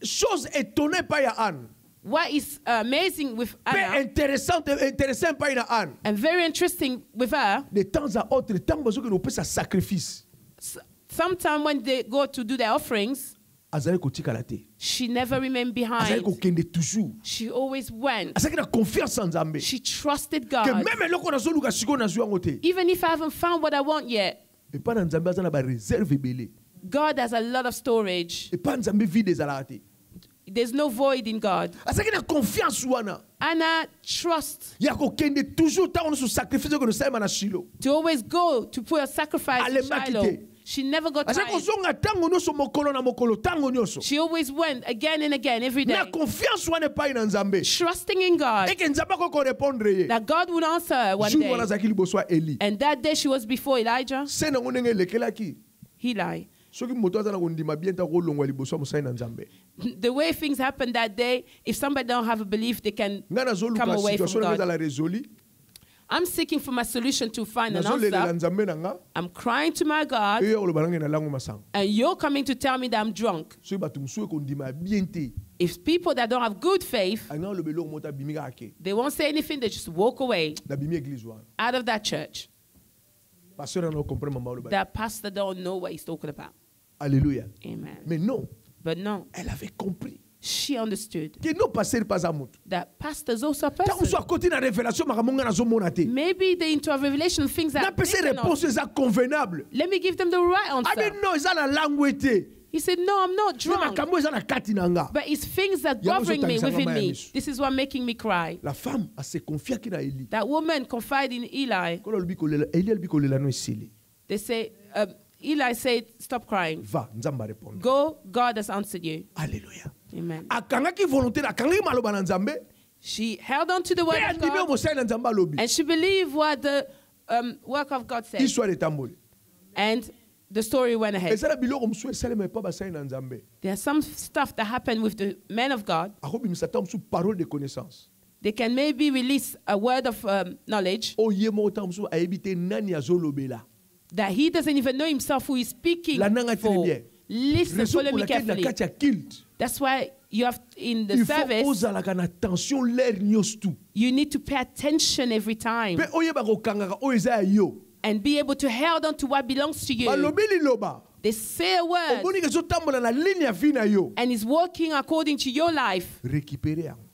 chose étonnée pas ya Anne. What is amazing with Peu Anna intéressant pas ya Anne. and very interesting with her, De temps à autre, tant bazoki no pesa sacrifice. sometimes when they go to do their offerings, Azalaki kotikala te. she never remained Azalaki behind. kokende toujours. She always went. Azalaki na confiance en Nzambe. She trusted Que God. même eloko nazoluka siko nazwi yango te. Even if I haven't found what I want yet, Epa na Nzambe aza na ba réserve ebele. God has a lot of storage. Epa Nzambe vide ezalaka te. There's no void in God. Azalaki na confiance wana. Anna trusts Ya kokende toujours tant on se sacrifice que nous sommes na Shilo. to always go to put a sacrifice in Alemaki Shiloh. te. She never got Azalaki tired. kozonga tango nyonso mokolo na mokolo tango nyonso. She always went again and again every Na day, confiance wana epai na Nzambe. trusting in God Eke Nzambe akoko répondre ye. that God would answer her one Jour day. wana azalaki liboso ya Eli. And that day she was before Elijah, Se nango ndenge elekelaki. Eli. Soki moto aza na kondima bien ta kolongwa liboso ya mosali na Nzambe. The way things happen that day, if somebody don't have a belief, they can Nga nazoluka come away from situation na God. ezala résoli. I'm seeking for my solution to find an Nazolelela answer. Nzambe na nga. I'm crying to my God, Eye oloba nange na lango masango. and you're coming to tell me that I'm drunk. Soki bato mosusu ekondima bien te. If people that don't have good faith, Anga oloba eloko moto abimi kaka ke. they won't say anything, they just walk away Nabimi église wana. out of that church. Pasteur ana comprendre mama oloba. That pastor don't know what he's talking about. Alléluia. Amen. Mais non, But no, elle avait compris she understood que non pasteur pas à moto. that pastors also a Tant person. soit côté na révélation makambo nga nazomona te. Maybe they're into a revelation of things Na that they pese cannot. réponse eza convenable. Let me give them the right Abi answer. non eza na langue te. He said, no, I'm not Mais drunk. makambo eza na kati na nga. But it's things that Yango governing me ezotangisanga within maya me. miso. This is what making me cry. La femme a se confiaki na Eli. That woman confided in Eli. Kola lobi kolela Eli lobi kolela no esili. They say, Eli said, stop crying. Va, Nzamba répondre. Go, God has answered you. Alléluia. Amen. Akangaki volonté akangaki maloba na Nzambe. She held on to the word Pe of andimi God mosali na Nzamba lobi. and she believed what the work of God said. Histoire etamboli. And the story went ahead. Ezala biloko mosusu esalema epa basali na Nzambe. There's some stuff that happened with the men of God. Akobimisa ta mosusu parole de connaissance. They can maybe release a word of knowledge Oye mo ta mosusu ayebi te nani azolobela. that he doesn't even know himself who is speaking La nanga très for. bien. Listen, Raison follow pour me laquelle na carefully. kati ya culte. That's why you have in the Il faut service, ozalaka na tension l'air nyonso tu. you need to pay attention every time Pe oyeba kokangaka oyo eza ya yo. and be able to hold on to what belongs to you. Balobi liloba. They say a word Omoni ke ezotambola na ligne ya vie na yo. and is working according to your life. Récupérer yango.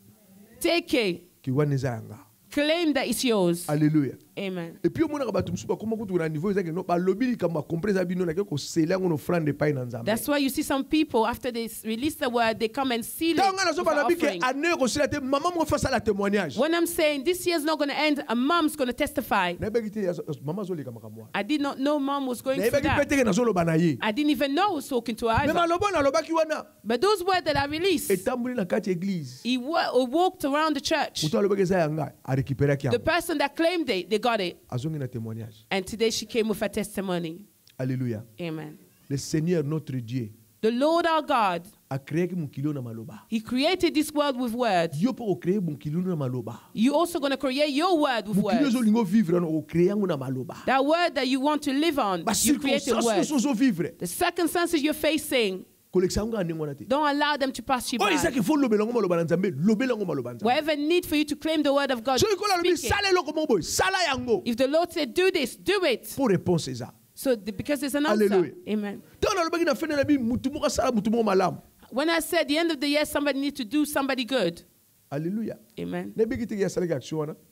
Take it. Ki wana eza yanga. Claim that it's yours. Alléluia. Amen. Et puis omonaka bato mosusu bakoma kutu na niveau ezaki no balobi likambo akompresa bino na ke kosela yango no offrande epai na Nzambe. That's why you see some people, after they release the word, they come and seal it Ntango with nazo an balobi ke offering. année ekosila te mama moko face à la témoignage. When I'm saying this year's not going to end, a mom's going to testify. Nayebaki te mama azoleka makambo wana. I did not know mom was going through Nayebaki pe that. teke nazoloba na ye. I didn't even know I was talking to her Mais either. maloba nalobaki wana But those words that I released, etamboli na kati ya église. he walked around the church. Moto alobaki eza yanga arécupéraki The yango. person that claimed it, they got it. Azongi na témoignage. And today she came with a testimony. Alléluia. Amen. Le Seigneur notre Dieu The Lord our God, a créé mokili na maloba. He created this world with words. Yo po créer mokili na maloba. You're also going to create your word with Mokili words. ozolingo vivre na o créer yango na maloba. That word that you want to live on, Ba you create a circonstances word. ozo vivre. The circumstances you're facing, Kolekisa yango ndenge wana te. don't allow them to pass you Oh, by. ezaki faut lobela yango maloba na Nzambe, lobela yango maloba na Nzambe. Whatever need for you to claim the word of God, So ikola lobi speak it. sala eloko moko boye, sala yango. If the Lord said, do this, do it. Pour réponse eza. So because there's an answer. Hallelujah. Amen. Tant nalobaki na fin na bi mutu moko sala mutu moko malamu. When I said the end of the year, somebody needs to do somebody good. Alléluia. Amen. Et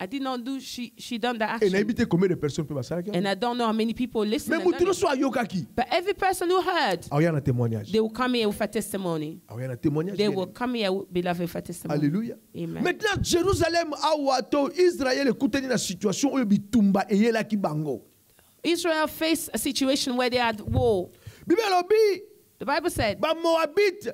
I did not do she done that action. combien de personnes peuvent faire ça? And I don't know how many people listen. Mais and done mutuno it. soit yokaki. But every person who heard, Ah, il y a un témoignage. they will come here with a testimony. Ah, il y a un témoignage. They will come here, beloved, with a testimony. Alléluia. Amen. Maintenant, Jérusalem a wato Israël écoute une situation où bitumba et yela ki bango. Israel faced a situation where they had war. Bible lobi The Bible said ba Moabite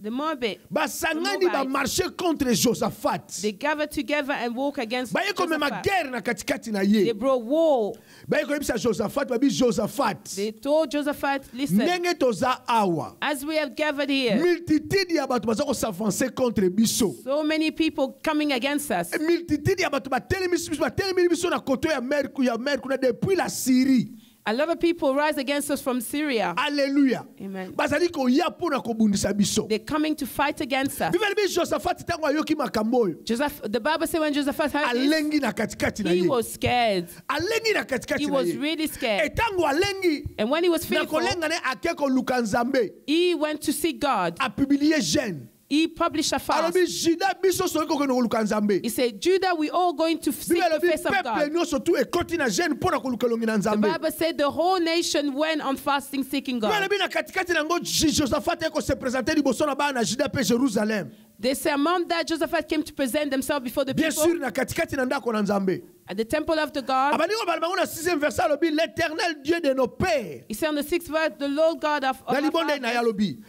the Moabite, ba sangani ba marcher contre Josaphat. they gathered together and walked against Ba yeko mema Josaphat. guerre na katikati na They ye. brought war. Ba yeko bisa Josaphat ba bi Josaphat. They told Josaphat, listen, Ndenge toza awa. as we have gathered here, Multitude ya bato baza ko s'avancer contre biso. so many people coming against us. Multitude ya bato batelemi biso na koto ya mer kuna depuis la Syrie. A lot of people rise against us from Syria. Alléluia. Amen. Bazali ko ya pona ko bundisa biso. They're coming to fight against us. Bible bi Josaphat tango ayoki makambo oyo. The Bible says when Josaphat heard this, Alengi na katikati na he ye. was scared. Alengi na katikati He na was ye. really scared. Etango alengi And when he was na fearful, kolenga ne akeko luka Nzambe. he went to seek God. A publier jeune. He published a fast. Alobi Juda biso so ko luka Nzambe. He said, Judah, we all going to seek Bible the bi face of peuple God. no surtout e koti na jeune pona ko luka longi na The Nzambe. Bible said the whole nation went on fasting seeking Bible God. bi na katikati na ngo Josaphat eko se présenter liboso na ba na Juda pe Jérusalem. They say among that Josaphat came to present themselves before the Bien people sûr na katikati na ndako na Nzambe. at the temple of the God. Abaniko balbango na 6e verset alobi l'Éternel Dieu de nos pères. He said on the 6th verse, the Lord God of Na our libonde na fathers. yalobi.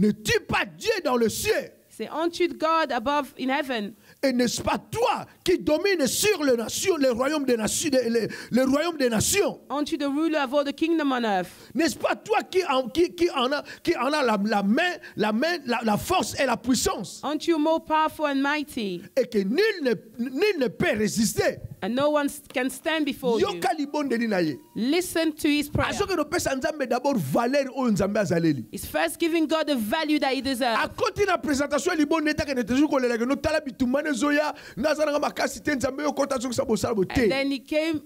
Ne tue pas Dieu dans le ciel. Say, aren't you God above in heaven? Et n'est-ce pas toi qui domines sur les nations, les royaumes des nations, les royaumes des nations? Aren't you the ruler of all the kingdom on earth? N'est-ce pas toi qui en a la main, la force et la puissance? Aren't you more powerful and mighty? Et que nul ne peut résister. And no one can stand before you. Yoka libonde ni na ye. Listen to his prayer. Azoke no pesa Nzambe d'abord valeur oyo Nzambe azaleli. He's first giving God the value that he deserves. Akoti na présentation libonde etaka ne toujours ko lela que no tala bitumane zoya ngazana nga makasi te Nzambe yo kota zo sa bosala And bote. then he came,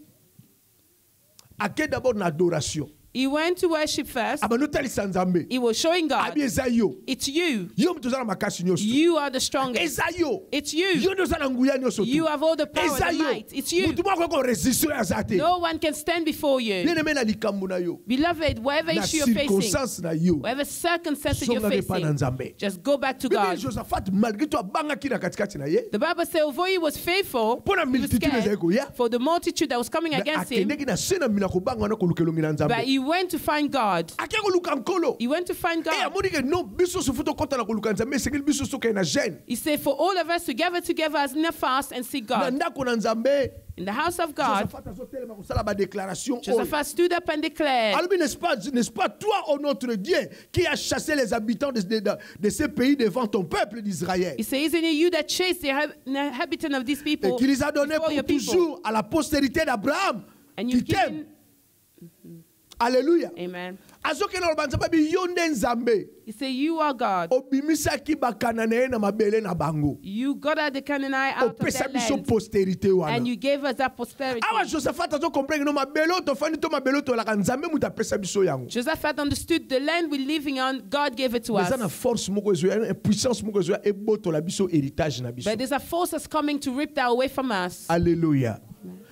Ake d'abord na adoration. he went to worship first. Aba no talisa Nzambe. He was showing God, Abi eza yo. it's you. Yo mtu zana makasi nyoso. You are the strongest. Eza yo. It's you. Yo ndo zana nguya nyoso tu. You have all the power Eza and yo. might. It's you. Mutu mwako ko resistir ya zate. No one can stand before you. Bien aimé na likambo na yo. Beloved, whatever Na issue you're facing, circonstance na yo. whatever circumstances you're Songa pas na Nzambe. facing, just go back to Bible God. Josaphat malgré tout abangaki na katikati na ye. The Bible says, although he was faithful, Pour la he was multitude scared ezali koya. for the multitude that was coming against him, Akendeki na sena mina kobanga na kolukelongi na but Nzambe. he went to find God. Ake koluka nkolo. He went to find Eh God. amoni ke non biso sufuto kota na koluka Nzambe esengeli biso soka na gêne. He said, for all of us to gather together as in a fast and seek Na God. ndako na Nzambe. In the house of God, Josaphat azotelema kosala ba déclaration. Josaphat stood up and declared, Alors, n'est-ce pas toi, ô notre Dieu, qui a chassé les habitants de ces pays devant ton peuple d'Israël he said, isn't it you that chased the inhabitants of these et people qui les a donnés before pour your people? toujours à la postérité d'Abraham And qui you've t'aime. given, Alléluia. amen. Azokena lobanza bi yonde Nzambe He said, you are God. obimisaki bakanané na mabele na bango. You got out the Canaanite out of Opesa their biso land, postérité wana. and you gave us that posterity. Awa Josaphat azo comprendre no mabele to fani to mabele to la Nzambe muta pesa biso yango. Josaphat understood the land we're living on, God gave it to Mais na us. force moko ezo ya puissance moko ezo ya eboto la biso héritage na biso. But there's a force that's coming to rip that away from us. Alléluia.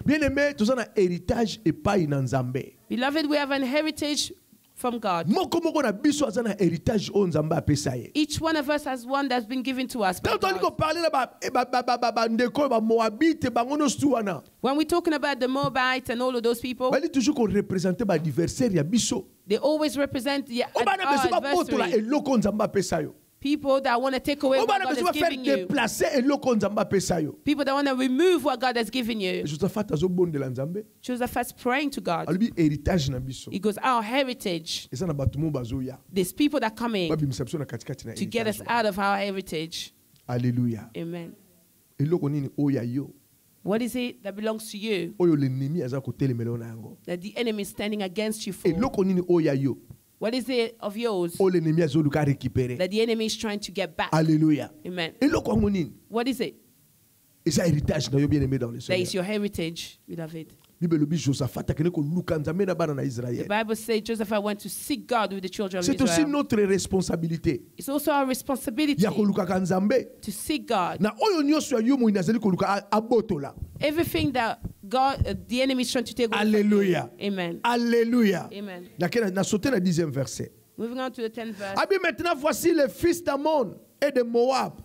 Bien-aimé, tous un héritage et pas in Nzambe. Beloved, we have an heritage from God. Moko moko na biso azana héritage o Nzambe apesa ye. Each one of us has one that's been given to us by Quand on dit qu'on God. parle na ba ndeko ba Moabite bango no stuana. When we're talking about the Moabites and all of those people, Bali toujours qu'on représenter ba adversaire ya biso. they always represent O bana beso ba poto la adversary. eloko Nzambe apesa yo. People that want to take away O what bana God beso has ba faire given you. déplacer eloko Nzambe apesa yo. People that want to remove what God has given you. Josaphat azo bondela Nzambe. Josaphat's praying to God. Alibi héritage na biso. He goes, our heritage. Eza na bato mo bazo ya. There's people that come in Ba bimisa biso na katikati na to get us héritage. out of our heritage. Alléluia. Amen. Eloko nini oya yo. What is it that belongs to you Oyo l'ennemi aza kotelemela na yango. that the enemy is standing against you for? Eloko nini oya yo. What is it of yours Oyo l'ennemi azoluka récupérer. that the enemy is trying to get back? Alléluia. Amen. Eloko yango nini. What is it Eza héritage na yo bien aimé dans le that is Seigneur. your heritage, beloved? Bible dit Josaphat a kene ko luka nzambe na bana na The Israël. Bible says Joseph went to seek God with the children of C'est aussi Israel. notre responsabilité. It's also our responsibility Ya ko luka ka nzambe. to seek God. Na oyo nyonso ya yo mo inazali ko luka abotola. Everything that God, the enemy is trying to take away. Alléluia. Amen. Alléluia. Amen. Na sauté na 10e verset. Moving on to the 10th verse. Ah bien, maintenant voici les fils d'Ammon et de Moab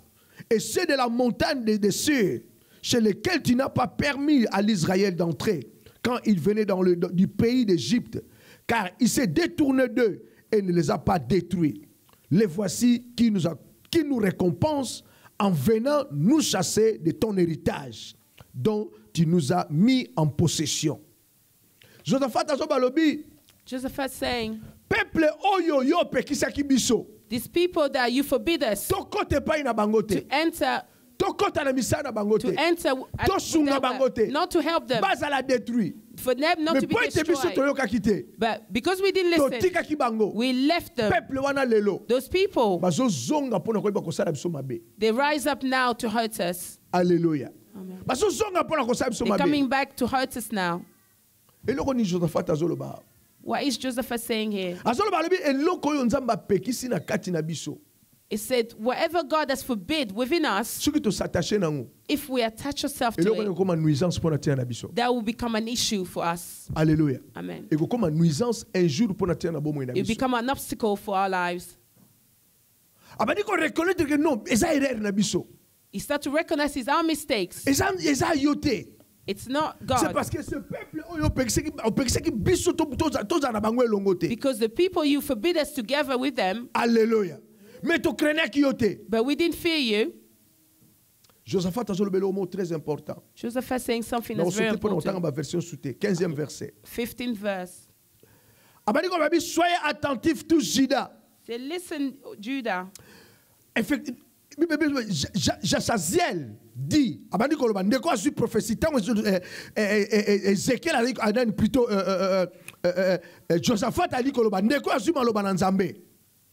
et ceux de la montagne des Surs chez lesquels tu n'as pas permis à l'Israël d'entrer quand il venait du pays d'Égypte, car il s'est détourné d'eux et ne les a pas détruits. Les voici qui nous récompense en venant nous chasser de ton héritage dont tu nous as mis en possession. Josaphat azobalobi, Joseph saying, peuple oyo yo pekisaki biso. these people that you forbid us Tokote pa ina bangote. to enter, Tokota na misana bangote. to enter, Tosunga bangote. not to help them, Baza la détruit. for them not Mais to be po ete biso destroyed. toyoka kite. But because we didn't listen, Totika ki bango. we left them. Peuple wana lelo. Those people, Bazo zonga pona koyeba kosala biso mabe. they rise up now to hurt us. Alléluia. Amen. Bazo zonga pona kosala biso They're mabe. coming back to hurt us now. Eloko ni Josaphat azoloba. What is Joseph saying here? Azoloba lobi eloko oyo nzamba apekisi na kati na biso. It said, whatever God has forbid within us, Soki to s'attacher nango. if we attach ourselves to Eloko ni it, koma nuisance pona tia na biso. that will become an issue for us. Alléluia. Amen. Eko koma nuisance un jour pona tia na bomo na It will biso. become an obstacle for our lives. Abadi ko reconnaître que non, eza erreur na biso. He start to recognize it's our mistakes. Eza yote. It's not C'est God. parce que ce peuple oyo opekisaki biso toza na bango elongo te. Because the people you forbid us together with them, Alléluia. Mais to craignaki yo te. but we didn't fear you. Josaphat azolobela un mot très important. Joseph is saying something Na that's very osote pona otanga important. ba version soute 15e verset. 15th verse. Abadi ko babi soyez attentifs tous Juda. Say, listen, Judah. Effectivement, Jachaziel dit, abandi ko loba ndeko asu prophétie tango Ézéchiel a dit plutôt Josaphat a dit ko loba ndeko asu maloba na Nzambe.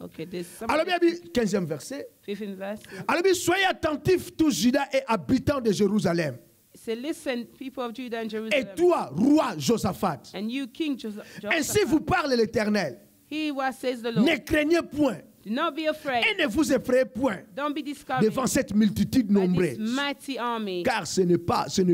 Okay, there's Alors somebody. bien 15e verset. 15th verse. Yeah. Alors bien soyez attentifs tous Juda et habitants de Jérusalem. Say, listen, people of Judah and Et Jerusalem. toi, roi Josaphat, And you, King Joseph. ainsi vous parle l'Éternel. He what says the Lord. Ne craignez point Do not be afraid. et ne vous effrayez point Don't be discouraged devant cette multitude by this nombreuse, mighty army. car ce n'est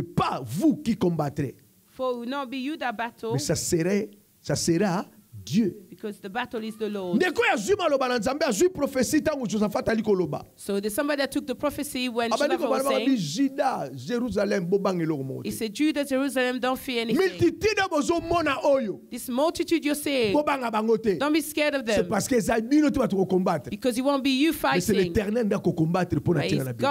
pas vous qui combattrez, For it will not be you that battle, mais ça sera Dieu. because the battle is the Lord. Ndeko ya zwi maloba na Nzambe azwi prophétie tango Josaphat ali koloba. So there's somebody that took the prophecy when Abandi Joseph ko was bana bi saying, Juda, Jérusalem bobang eloko mo. he said, Judah, Jerusalem, don't fear anything. Multitude bozo mona oyo. This multitude you're seeing, Bobanga bango te. don't be scared of C'est them, parce que ça bino to to combattre. because it won't be you Mais c'est fighting. l'Éternel nda ko combattre pour na But tina na it's Bible.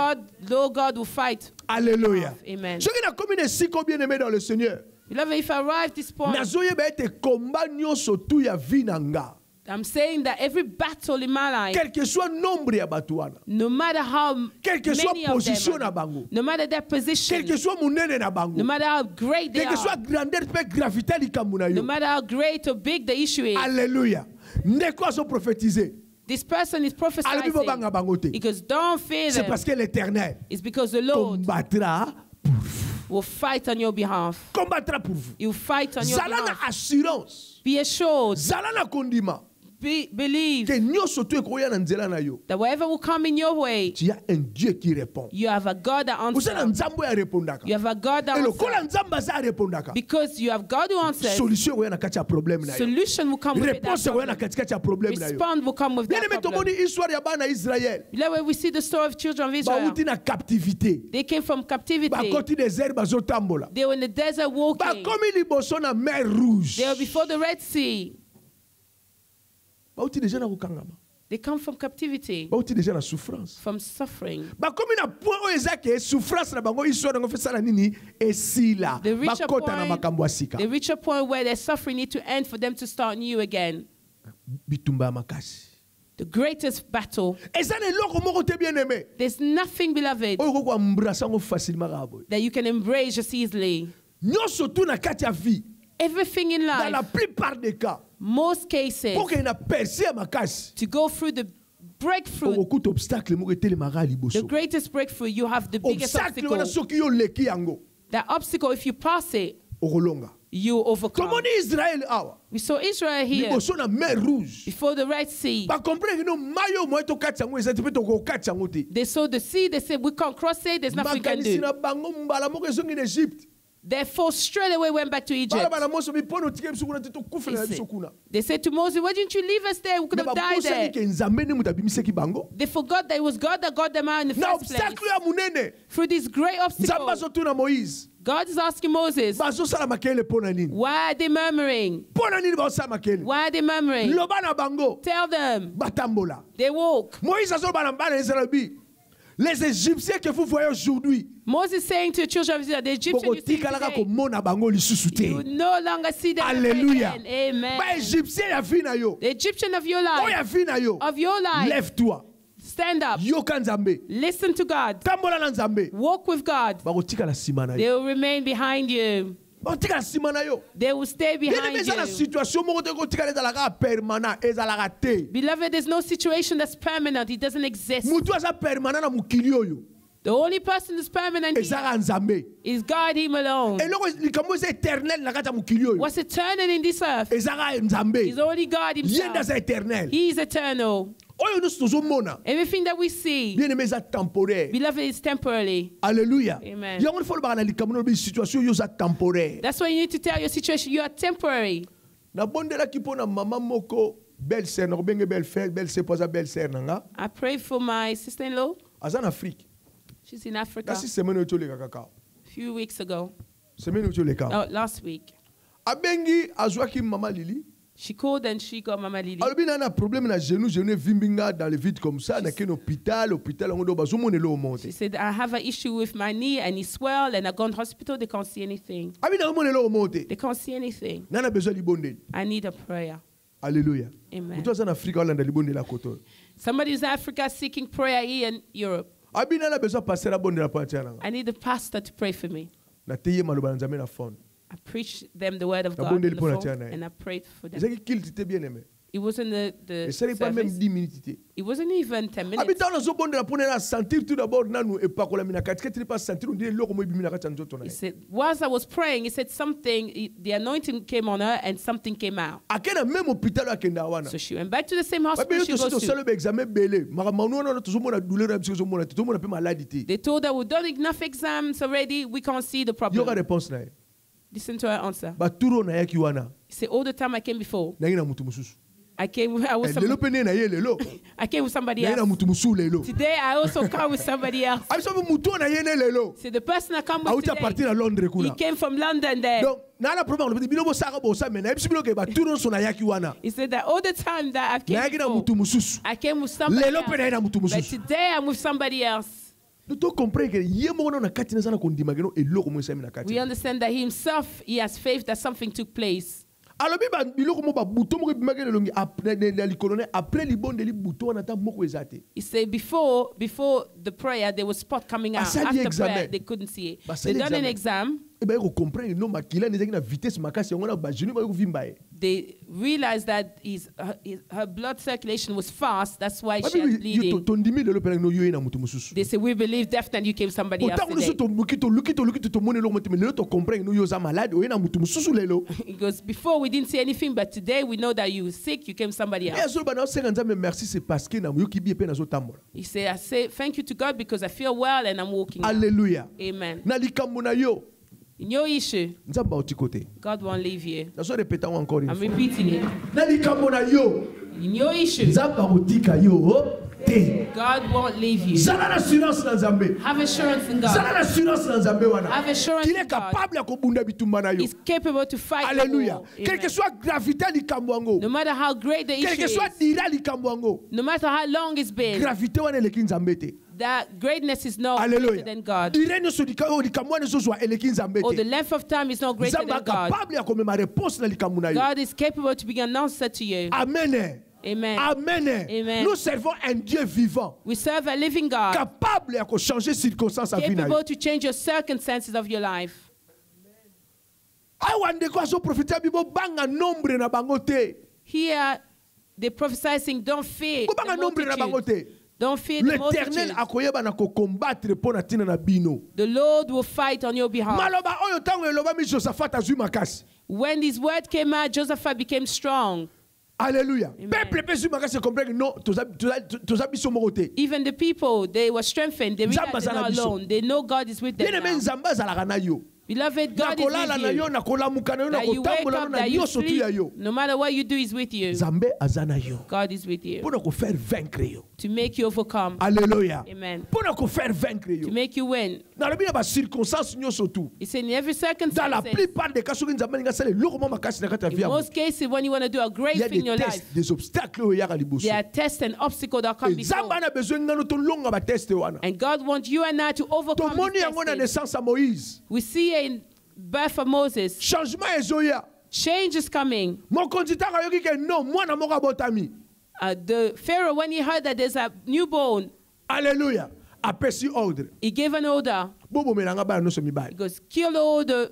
God, Lord God will fight. Alléluia. Amen. Ce qui n'a commis des si bien aimé dans le Seigneur. Beloved, if I arrive this point, Nazoyeba ete combat nyonso tu ya vie na nga. I'm saying that every battle in my life, Quel que soit nombre ya bato wana. no matter how Quelle que soit many of position na them, bango. no matter their Quel position, que soit monene na bango. no matter how great they Quel que soit are, grandeur pe gravité likambo na no yo. matter how great or big the issue is, Alléluia. Ndeko azo prophétiser. this person is Alobi bobanga prophesying. bango te. Because don't fear C'est them. parce que l'Éternel It's because the Lord combattra will fight on your behalf. combattra pour vous. He will fight on your Zala na behalf. assurance. Be assured, Zala na kondima. believe Que nyonso tu ekoya na nzela na yo. that whatever will come in your way, Tu as un Dieu qui répond. you have a God that Vous avez un answers. nzambo ya répondaka. You have a God that Et le kola answers. nzamba za répondaka. Because you have God who answers, Solution ekoya na kati ya problème na yo. solution will come with Réponse that ekoya na problem. kati ya problème na yo. Respond will come with Bien that aimé problem. tomoni histoire ya bana Israël. Beloved, we see the story of children of Israel. Bauti na captivité. They came from captivity. Bakoti désert bazotambola. They were in the desert walking. Bakomi liboso na mer rouge. They were before the Red Sea. Bauti déjà na kokangama. They come from captivity, Bauti déjà na souffrance. from suffering. Bakomi na point oyo eza ke souffrance na bango histoire nango fesala nini esila. The richer Bakota na makambo ya sika. the richer point where their suffering need to end for them to start new again. Bitumba ya makasi. The greatest battle. Eza na eloko moko te bien aimé. There's nothing, beloved, Oyo koko embrasser ngo facilement kabo. that you can embrace just easily. Nyonso tu na kati ya vie. Everything in Dans la life, plupart des cas. most cases, Pour qu'il y ait une percée à makasi. to go through the breakthrough, Okuta obstacle moko etelemaka the liboso. greatest breakthrough, you have the biggest Obstacle wana obstacle. soki yo leki yango. That obstacle, if you pass it, Okolonga. you overcome. Tomoni Israël awa. We saw Israel here Liboso na mer rouge. before the Red Sea. Ba comprendre no mayo mo to katsango ezati pe to ko katsango te. They saw the sea. They said, we can't cross it. There's nothing we can Makanisi do. na bango mbala moko ezongi na Egypte. Therefore, straight away went back to Egypt. Bala bala moso bipono tike biso kuna te to kufela na biso kuna. They said to Moses, why didn't you leave us there? We could have died there. Ke nzambe ne mutabimisa ki bango. They forgot that it was God that got them out in the Na first place. obstacle ya munene. Through this great Nzamba obstacle, zo tuna Moïse. God is asking Moses, Bazo sala makele pona nini? why are they murmuring? Pona nini ba sala makele? Why are they murmuring? Loba na bango. Tell them. Batambola. They walk. Moïse azo bana bana Israël bi. Les Égyptiens que vous voyez aujourd'hui. Moses saying to the children of Israel, the Egyptians you see today, you no longer see them. Alléluia. Again. Amen. Ba Égyptien ya vie na yo. The Egyptian of your Oh ya life, vie na yo. of your life, Lève-toi. stand up. Yoka Nzambe. Listen to God. Tambola na Nzambe. Walk with God. Bakotika na sima na They yo. will remain behind you. Bakotika na sima na yo. They will stay Bien behind aimé ça la you. situation moko te kotika ezalaka permanent ezalaka te. Beloved, there's no situation that's permanent. It doesn't exist. Mutu aza permanent na mokili oyo. The only person who's permanent Ezaka here Nzambe. is God, Him alone. Eloko likambo eza éternel na kati ya mokili oyo. What's eternal in this earth Ezaka Nzambe. is only God Yenda Himself. za éternel. He is eternal. Oyo nous tozomona. Everything that we see, Bien aimé eza temporaire. beloved, is temporarily. Alléluia. Amen. Yango faut ba na likambo no bi situation yo za temporaire. That's why you need to tell your situation you are temporary. Na bondela ki pona mama moko belle-sœur na benge belle-frère, belle-sœur poza belle-sœur nanga. I prayed for my sister-in-law. Aza na Afrique. She's in Africa. Kasi semaine oyo le kaka. A few weeks ago. Semaine oyo le kaka. Last week. Abengi azwaki mama Lili. She called and she got Mama Lily. Alobi na na problème na genou vimbinga dans le vide comme ça na ken hôpital on do bazomone lo She monte. said, I have an issue with my knee and it swelled and I gone to hospital. They can't see anything. Abi na mone lo monte. They can't see anything. Nana besoin libonde. I need a prayer. Alléluia. Amen. Mutu azana Afrique olanda libonde la koto. Somebody in Africa seeking prayer here in Europe. Abi na besoin passer la bonde la patiana. I need a pastor to pray for me. Na teye maloba nzambe na phone. I preached them the word of Na God on bonde the lipo na phone, tiana. and I prayed for them. Ezaki kilti bien aimé. It wasn't the Et ça n'est pas même service. 10 minutes. It wasn't even 10 minutes. Habita na zo bonde la pone na sentir tout d'abord nanu e pakola mina katikati pas sentir on dirait loko mo bimina kati nzoto na. He said, whilst I was praying, he said something, the anointing came on her and something came out. Akena même hôpital akenda wana. So she went back to the same Babe hospital yo she to goes so to. solo examen belé. Makamanu na to zo mona douleur na biso mona to mona pe maladie. They told her, we've done enough exams already. We can't see the Yo ka problem. réponse na. Listen to her answer. Ba turo na yaki wana. He said, all the time I came before, Na ngina mutu mususu. I came with Lelo pene na ye lelo. somebody Na ngina else. mutu musu lelo. Today I also come with somebody else. Abiso mutu na ye ne lelo. So the person I come with Auta partir today, à Londres he kuna. came from London there. Donc na la problème le bino bo saka bo sa mena. Ebisi bino ke ba turo so na yaki wana. He said that all the time that I've Na came ngina before, mutu mususu. I came with somebody Lelo pene na else. mutu But mususu. today I'm with somebody else. Nous devons comprendre que ye mo na kati na sana kondima geno eloko mo sami na kati. We understand that he himself, he has faith that something took place. Alors bi ba biloko mo ba buto mo bimaka longi après les colonels après li bonde li buto na ta moko ezate. He said before the prayer, there was spot coming out. Basali After examen. prayer, they couldn't see it. Basali They done an examen. exam. E ba ko comprendre no makila ni na vitesse makasi ngona ba jenu ba ko vimba e. They realized that her blood circulation was fast. That's why she had bleeding. Yo tondimi lelo pele no yo na mutu mususu. They said, we believe definitely you came somebody else Pourtant nous today. to lukito to mone lo mo lelo to comprendre no yo za malade o na mutu mususu lelo. He goes, before we didn't see anything, but today we know that you were sick, you came somebody Et else. so ba na senga nzambe merci c'est parce que na yo ki bi pe na zo tambola. He said, I say thank you to God because I feel well and I'm walking now." Alléluia. Amen. Na likambo na yo In your issue, nzamba oti côté. God won't leave you. Na so répéter encore une I'm fois. repeating it. Na likambo na yo In your issue, nzamba otika yo te. God won't leave you. Zala l'assurance na nzambe. Have assurance in Zala God. l'assurance na nzambe wana. Have assurance Qu'il in est God. capable ya kobunda bitumba na yo. He's capable to fight the Alléluia. war. Quelle que Amen. soit gravité likambo yango. No matter how great the Quelle issue que soit is, dira likambo yango. no matter how long it's been, Gravité wana eleki nzambe te. that greatness is not greater Alléluia. than God. Dira nyonso likambo wana ezozwa eleki nzambe Or the te. length of time is not greater Nzambe than God. capable ya komema réponse na likambo na yo. God is capable to be an answer to you. Amen. Amen. Amen. Amen. Nous servons un Dieu vivant, We serve a living God, capable ya ko changer circonstance à vie na yo. capable to change your circumstances of your life. Awa ndeko azo profiter bibo banga nombre na bango te. Here, they prophesy saying, don't fear Ko the banga nombre na bango multitude. te. Don't fear the L'Éternel multitude. akoyeba na ko combattre pour na tina na bino. The Lord will fight on your behalf. Maloba oyo tango eloba mi Josaphat azui makasi. When this word came out, Josaphat became strong. Alléluia. Amen. Peuple peut se comprendre non, tous biso mokote. Even the people, they were strengthened. They realized they're not Nzambe alone. They know God is with them Bien aimé now. Nzamba azalaka na yo. Beloved, God is Nakolala na with yo, you. nakolamuka na yo, That you wake nakotambola up, na that you nyonso tu ya yo. sleep, no matter what you do, is with you. Nzambe aza na yo. God is with you. Pona ko faire vaincre yo. To make you overcome. Alléluia. Amen. Pona ko faire vaincre yo. To make you win. Na lobi na ba circonstance nyonso tu. It's in every Dans la circumstance. plupart des cas soki Nzambe nga sala eloko mo makasi na kati ya vie In ya mo. most cases, when you want to do a great Il y a thing in des your tests, life, des obstacles oyo yaka liboso. there are tests and obstacles that come before. Nzambe ana besoin ngano to longa ba test wana. And God wants you and I to overcome Tomoni these yango na tests. naissance ya Moïse. We see in birth of Moses, Changement ezoya. change is coming. Mokonzi taka yoki ke non, mwana moko abotami. The Pharaoh, when he heard that there's a newborn, Alléluia. Apesi ordre. he gave an order. Bobo melanga bana no so He mibali. goes, kill all the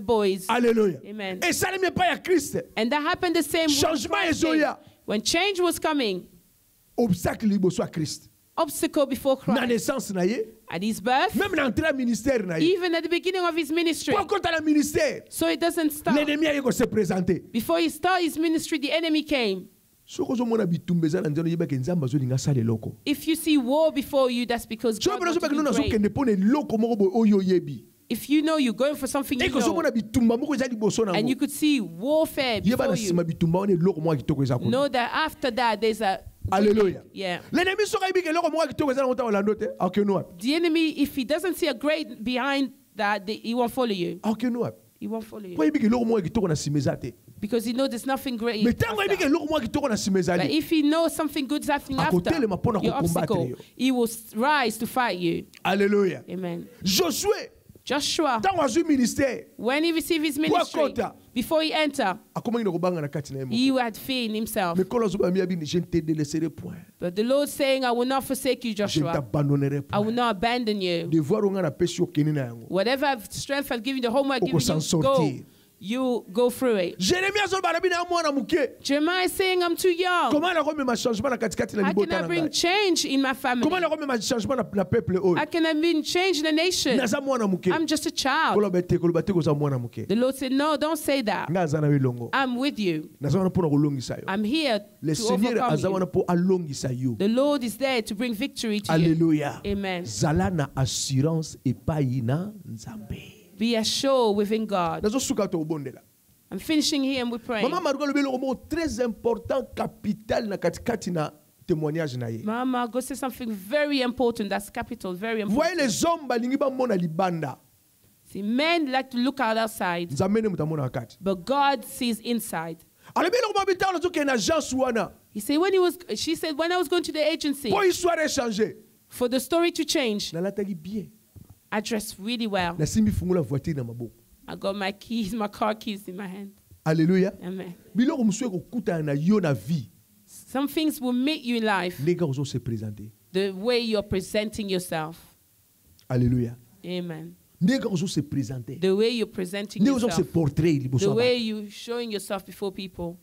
boys. Alléluia. Amen. Et ça ne met pas ya Christ. And that happened the same way. Changement Christ came. ezoya. When change was coming, Obstacle liboso ya Christ. obstacle before Na Christ. naissance na ye, At his birth, même na entrée ministère na ye. even at the beginning of his ministry. Pour kota na ministère, So it doesn't stop. l'ennemi a se présenter. Before he started his ministry, the enemy came. Soko zo mona bitumba eza na nzano yeba ke Nzamba zo linga sala eloko. If you see war before you, that's because So God bana wants zo to ba no do na zo great. kende pona eloko moko boy oyo yebi. If you know you're going for something Et you ko zo know, mona bitumba moko eza liboso na and you ngo. could see warfare Yeba na before sima you, bitumba wana eloko moko kitoko eza ko. know that after that there's a Alléluia. yeah. L'ennemi soka yebi ke eloko moko kitoko eza na ngota olando te. Akeno wapi? The enemy, if he doesn't see a great behind that, he won't follow you. Akeno wapi? He won't follow Po you yebi ke eloko moko kitoko na sima eza te. because he knows there's nothing great. Mais tango yebi ke after. eloko moko kitoko na sima eza But te. if he knows something good's happening after Akotelema pona your kukombattre obstacle, yo. he will rise to fight you. Alléluia. Amen. Josué, Joshua, tango azwi ministère, when he received his ministry, Wakota. before he entered, akomaki na kobanga na kati na ye moko. he had fear in himself. Mais kolo azoba mi abini, je ne te délaisserai point. But the Lord saying, I will not forsake you, Je ne Joshua. t'abandonnerai I will point. not abandon you. Devoir onga na pesi yo keni na yango. Whatever strength I've given you, the homework I've Oko given s'en you, go. sortir. You go through it. Jérémie azoba na bini ya mwana muke. Jeremiah is saying, I'm too young. Comment na komema changement na katikati na How can libota I na bring ngai? change in my family? Comment na komema changement na peuple oyo? How can I bring change in the nation? Naza mwana muke. I'm just a child. Koloba te koza mwana muke. The Lord said, no, don't say that. Nga aza na we longo. I'm with you. Naza wana pona kolongisa yo. I'm here Le to Seigneur aza overcome wana you. po alongisa yo. The Lord is there to bring victory to you. Alléluia. Amen. Zala na assurance epai na Nzambe. Be assured within God. Nazo suka to obondela. I'm finishing here and we're praying. Maman Maruga lobi eloko moko très important capital na katikati na témoignage na ye. Mama, go say something very important. That's capital, very Voyez important. les hommes balingi bamona libanda. See, men like to look out outside, Nzambe ne mutamona kati. but God sees inside. Alobi eloko moko bitalo zo ke na agence wana. He said, she said, when I was going to the agency, Po histoire échanger. for the story to change, Nalataki bien. I dressed really well. Nasimbi fungula voiture na maboko. I got my keys, my car keys in my hand. Alléluia. Amen. Biloko musuwe kokuta na yo na vie. Some things will meet you in life Nega ozo se présenter. the way you're presenting yourself. Alléluia. Amen. Nega ozo se présenter. The way you're presenting Nega ozo se yourself. portrait liboso. The way you're showing yourself before people.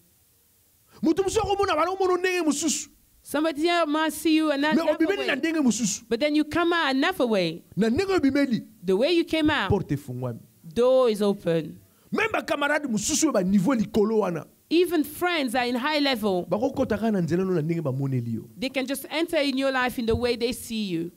Mutu musuwe komona bana mono ndenge mususu. Somebody else might see you Mais another obimeli na way. ndenge mususu. But then you come out another way. Na ndenge obimeli. The way you came out, Porte efungwami. door is open. Même bacamarade mususu ba niveau likolo wana. Even friends are in high level. Bakokota kaka na nzela no na ndenge bamoneli yo. They can just enter in your life in the way they see you.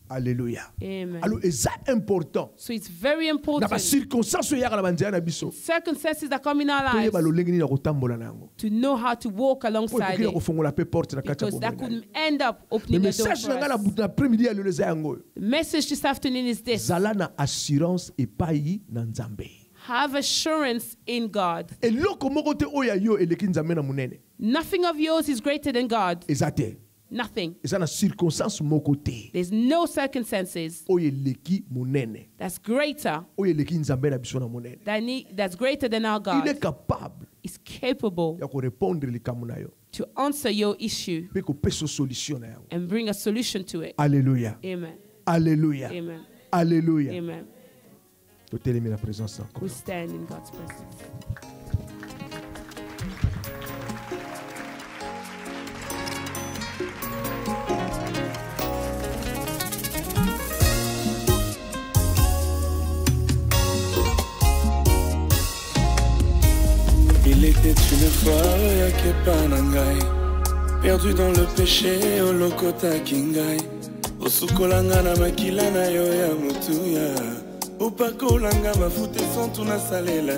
Alléluia. Amen. Alors eza important. So it's very Na ba important. circonstance oyo yaka na banzela na biso. Circumstances that come in our Toyeba lives lolenge nini na kotambola na yango. to know how to walk Po alongside ekoki na it. kofongola pe porte na kati ya Because that bomoi. could end up Le opening a door message for na nga us. na après-midi ya lelo eza yango. The message this afternoon is this. Zala na assurance epai na Nzambe. Have assurance in God. Eloko moko te oyo ya yo eleki Nzambe na monene. Nothing of yours is greater than God. Eza te. Nothing. Eza na circonstance moko te. There's no circumstances Oyo eleki monene. that's greater Oyo eleki Nzambe na biso na monene. that's greater than our Il est God. capable Is capable ya korépondre likambo na yo. to answer your issue Mpe kopesa solution na yango. and bring a solution to it. Alléluia. Amen. Alléluia. Amen. Alléluia. Amen. Totelemi na présence encore. We stand in God's presence. perdu dans le péché, olokota kingai. Osukolanga na makila na yo ya mutuya.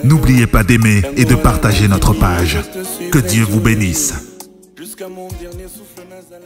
N'oubliez pas d'aimer et de partager notre page. Que Dieu vous bénisse. Jusqu'à mon dernier souffle nasal.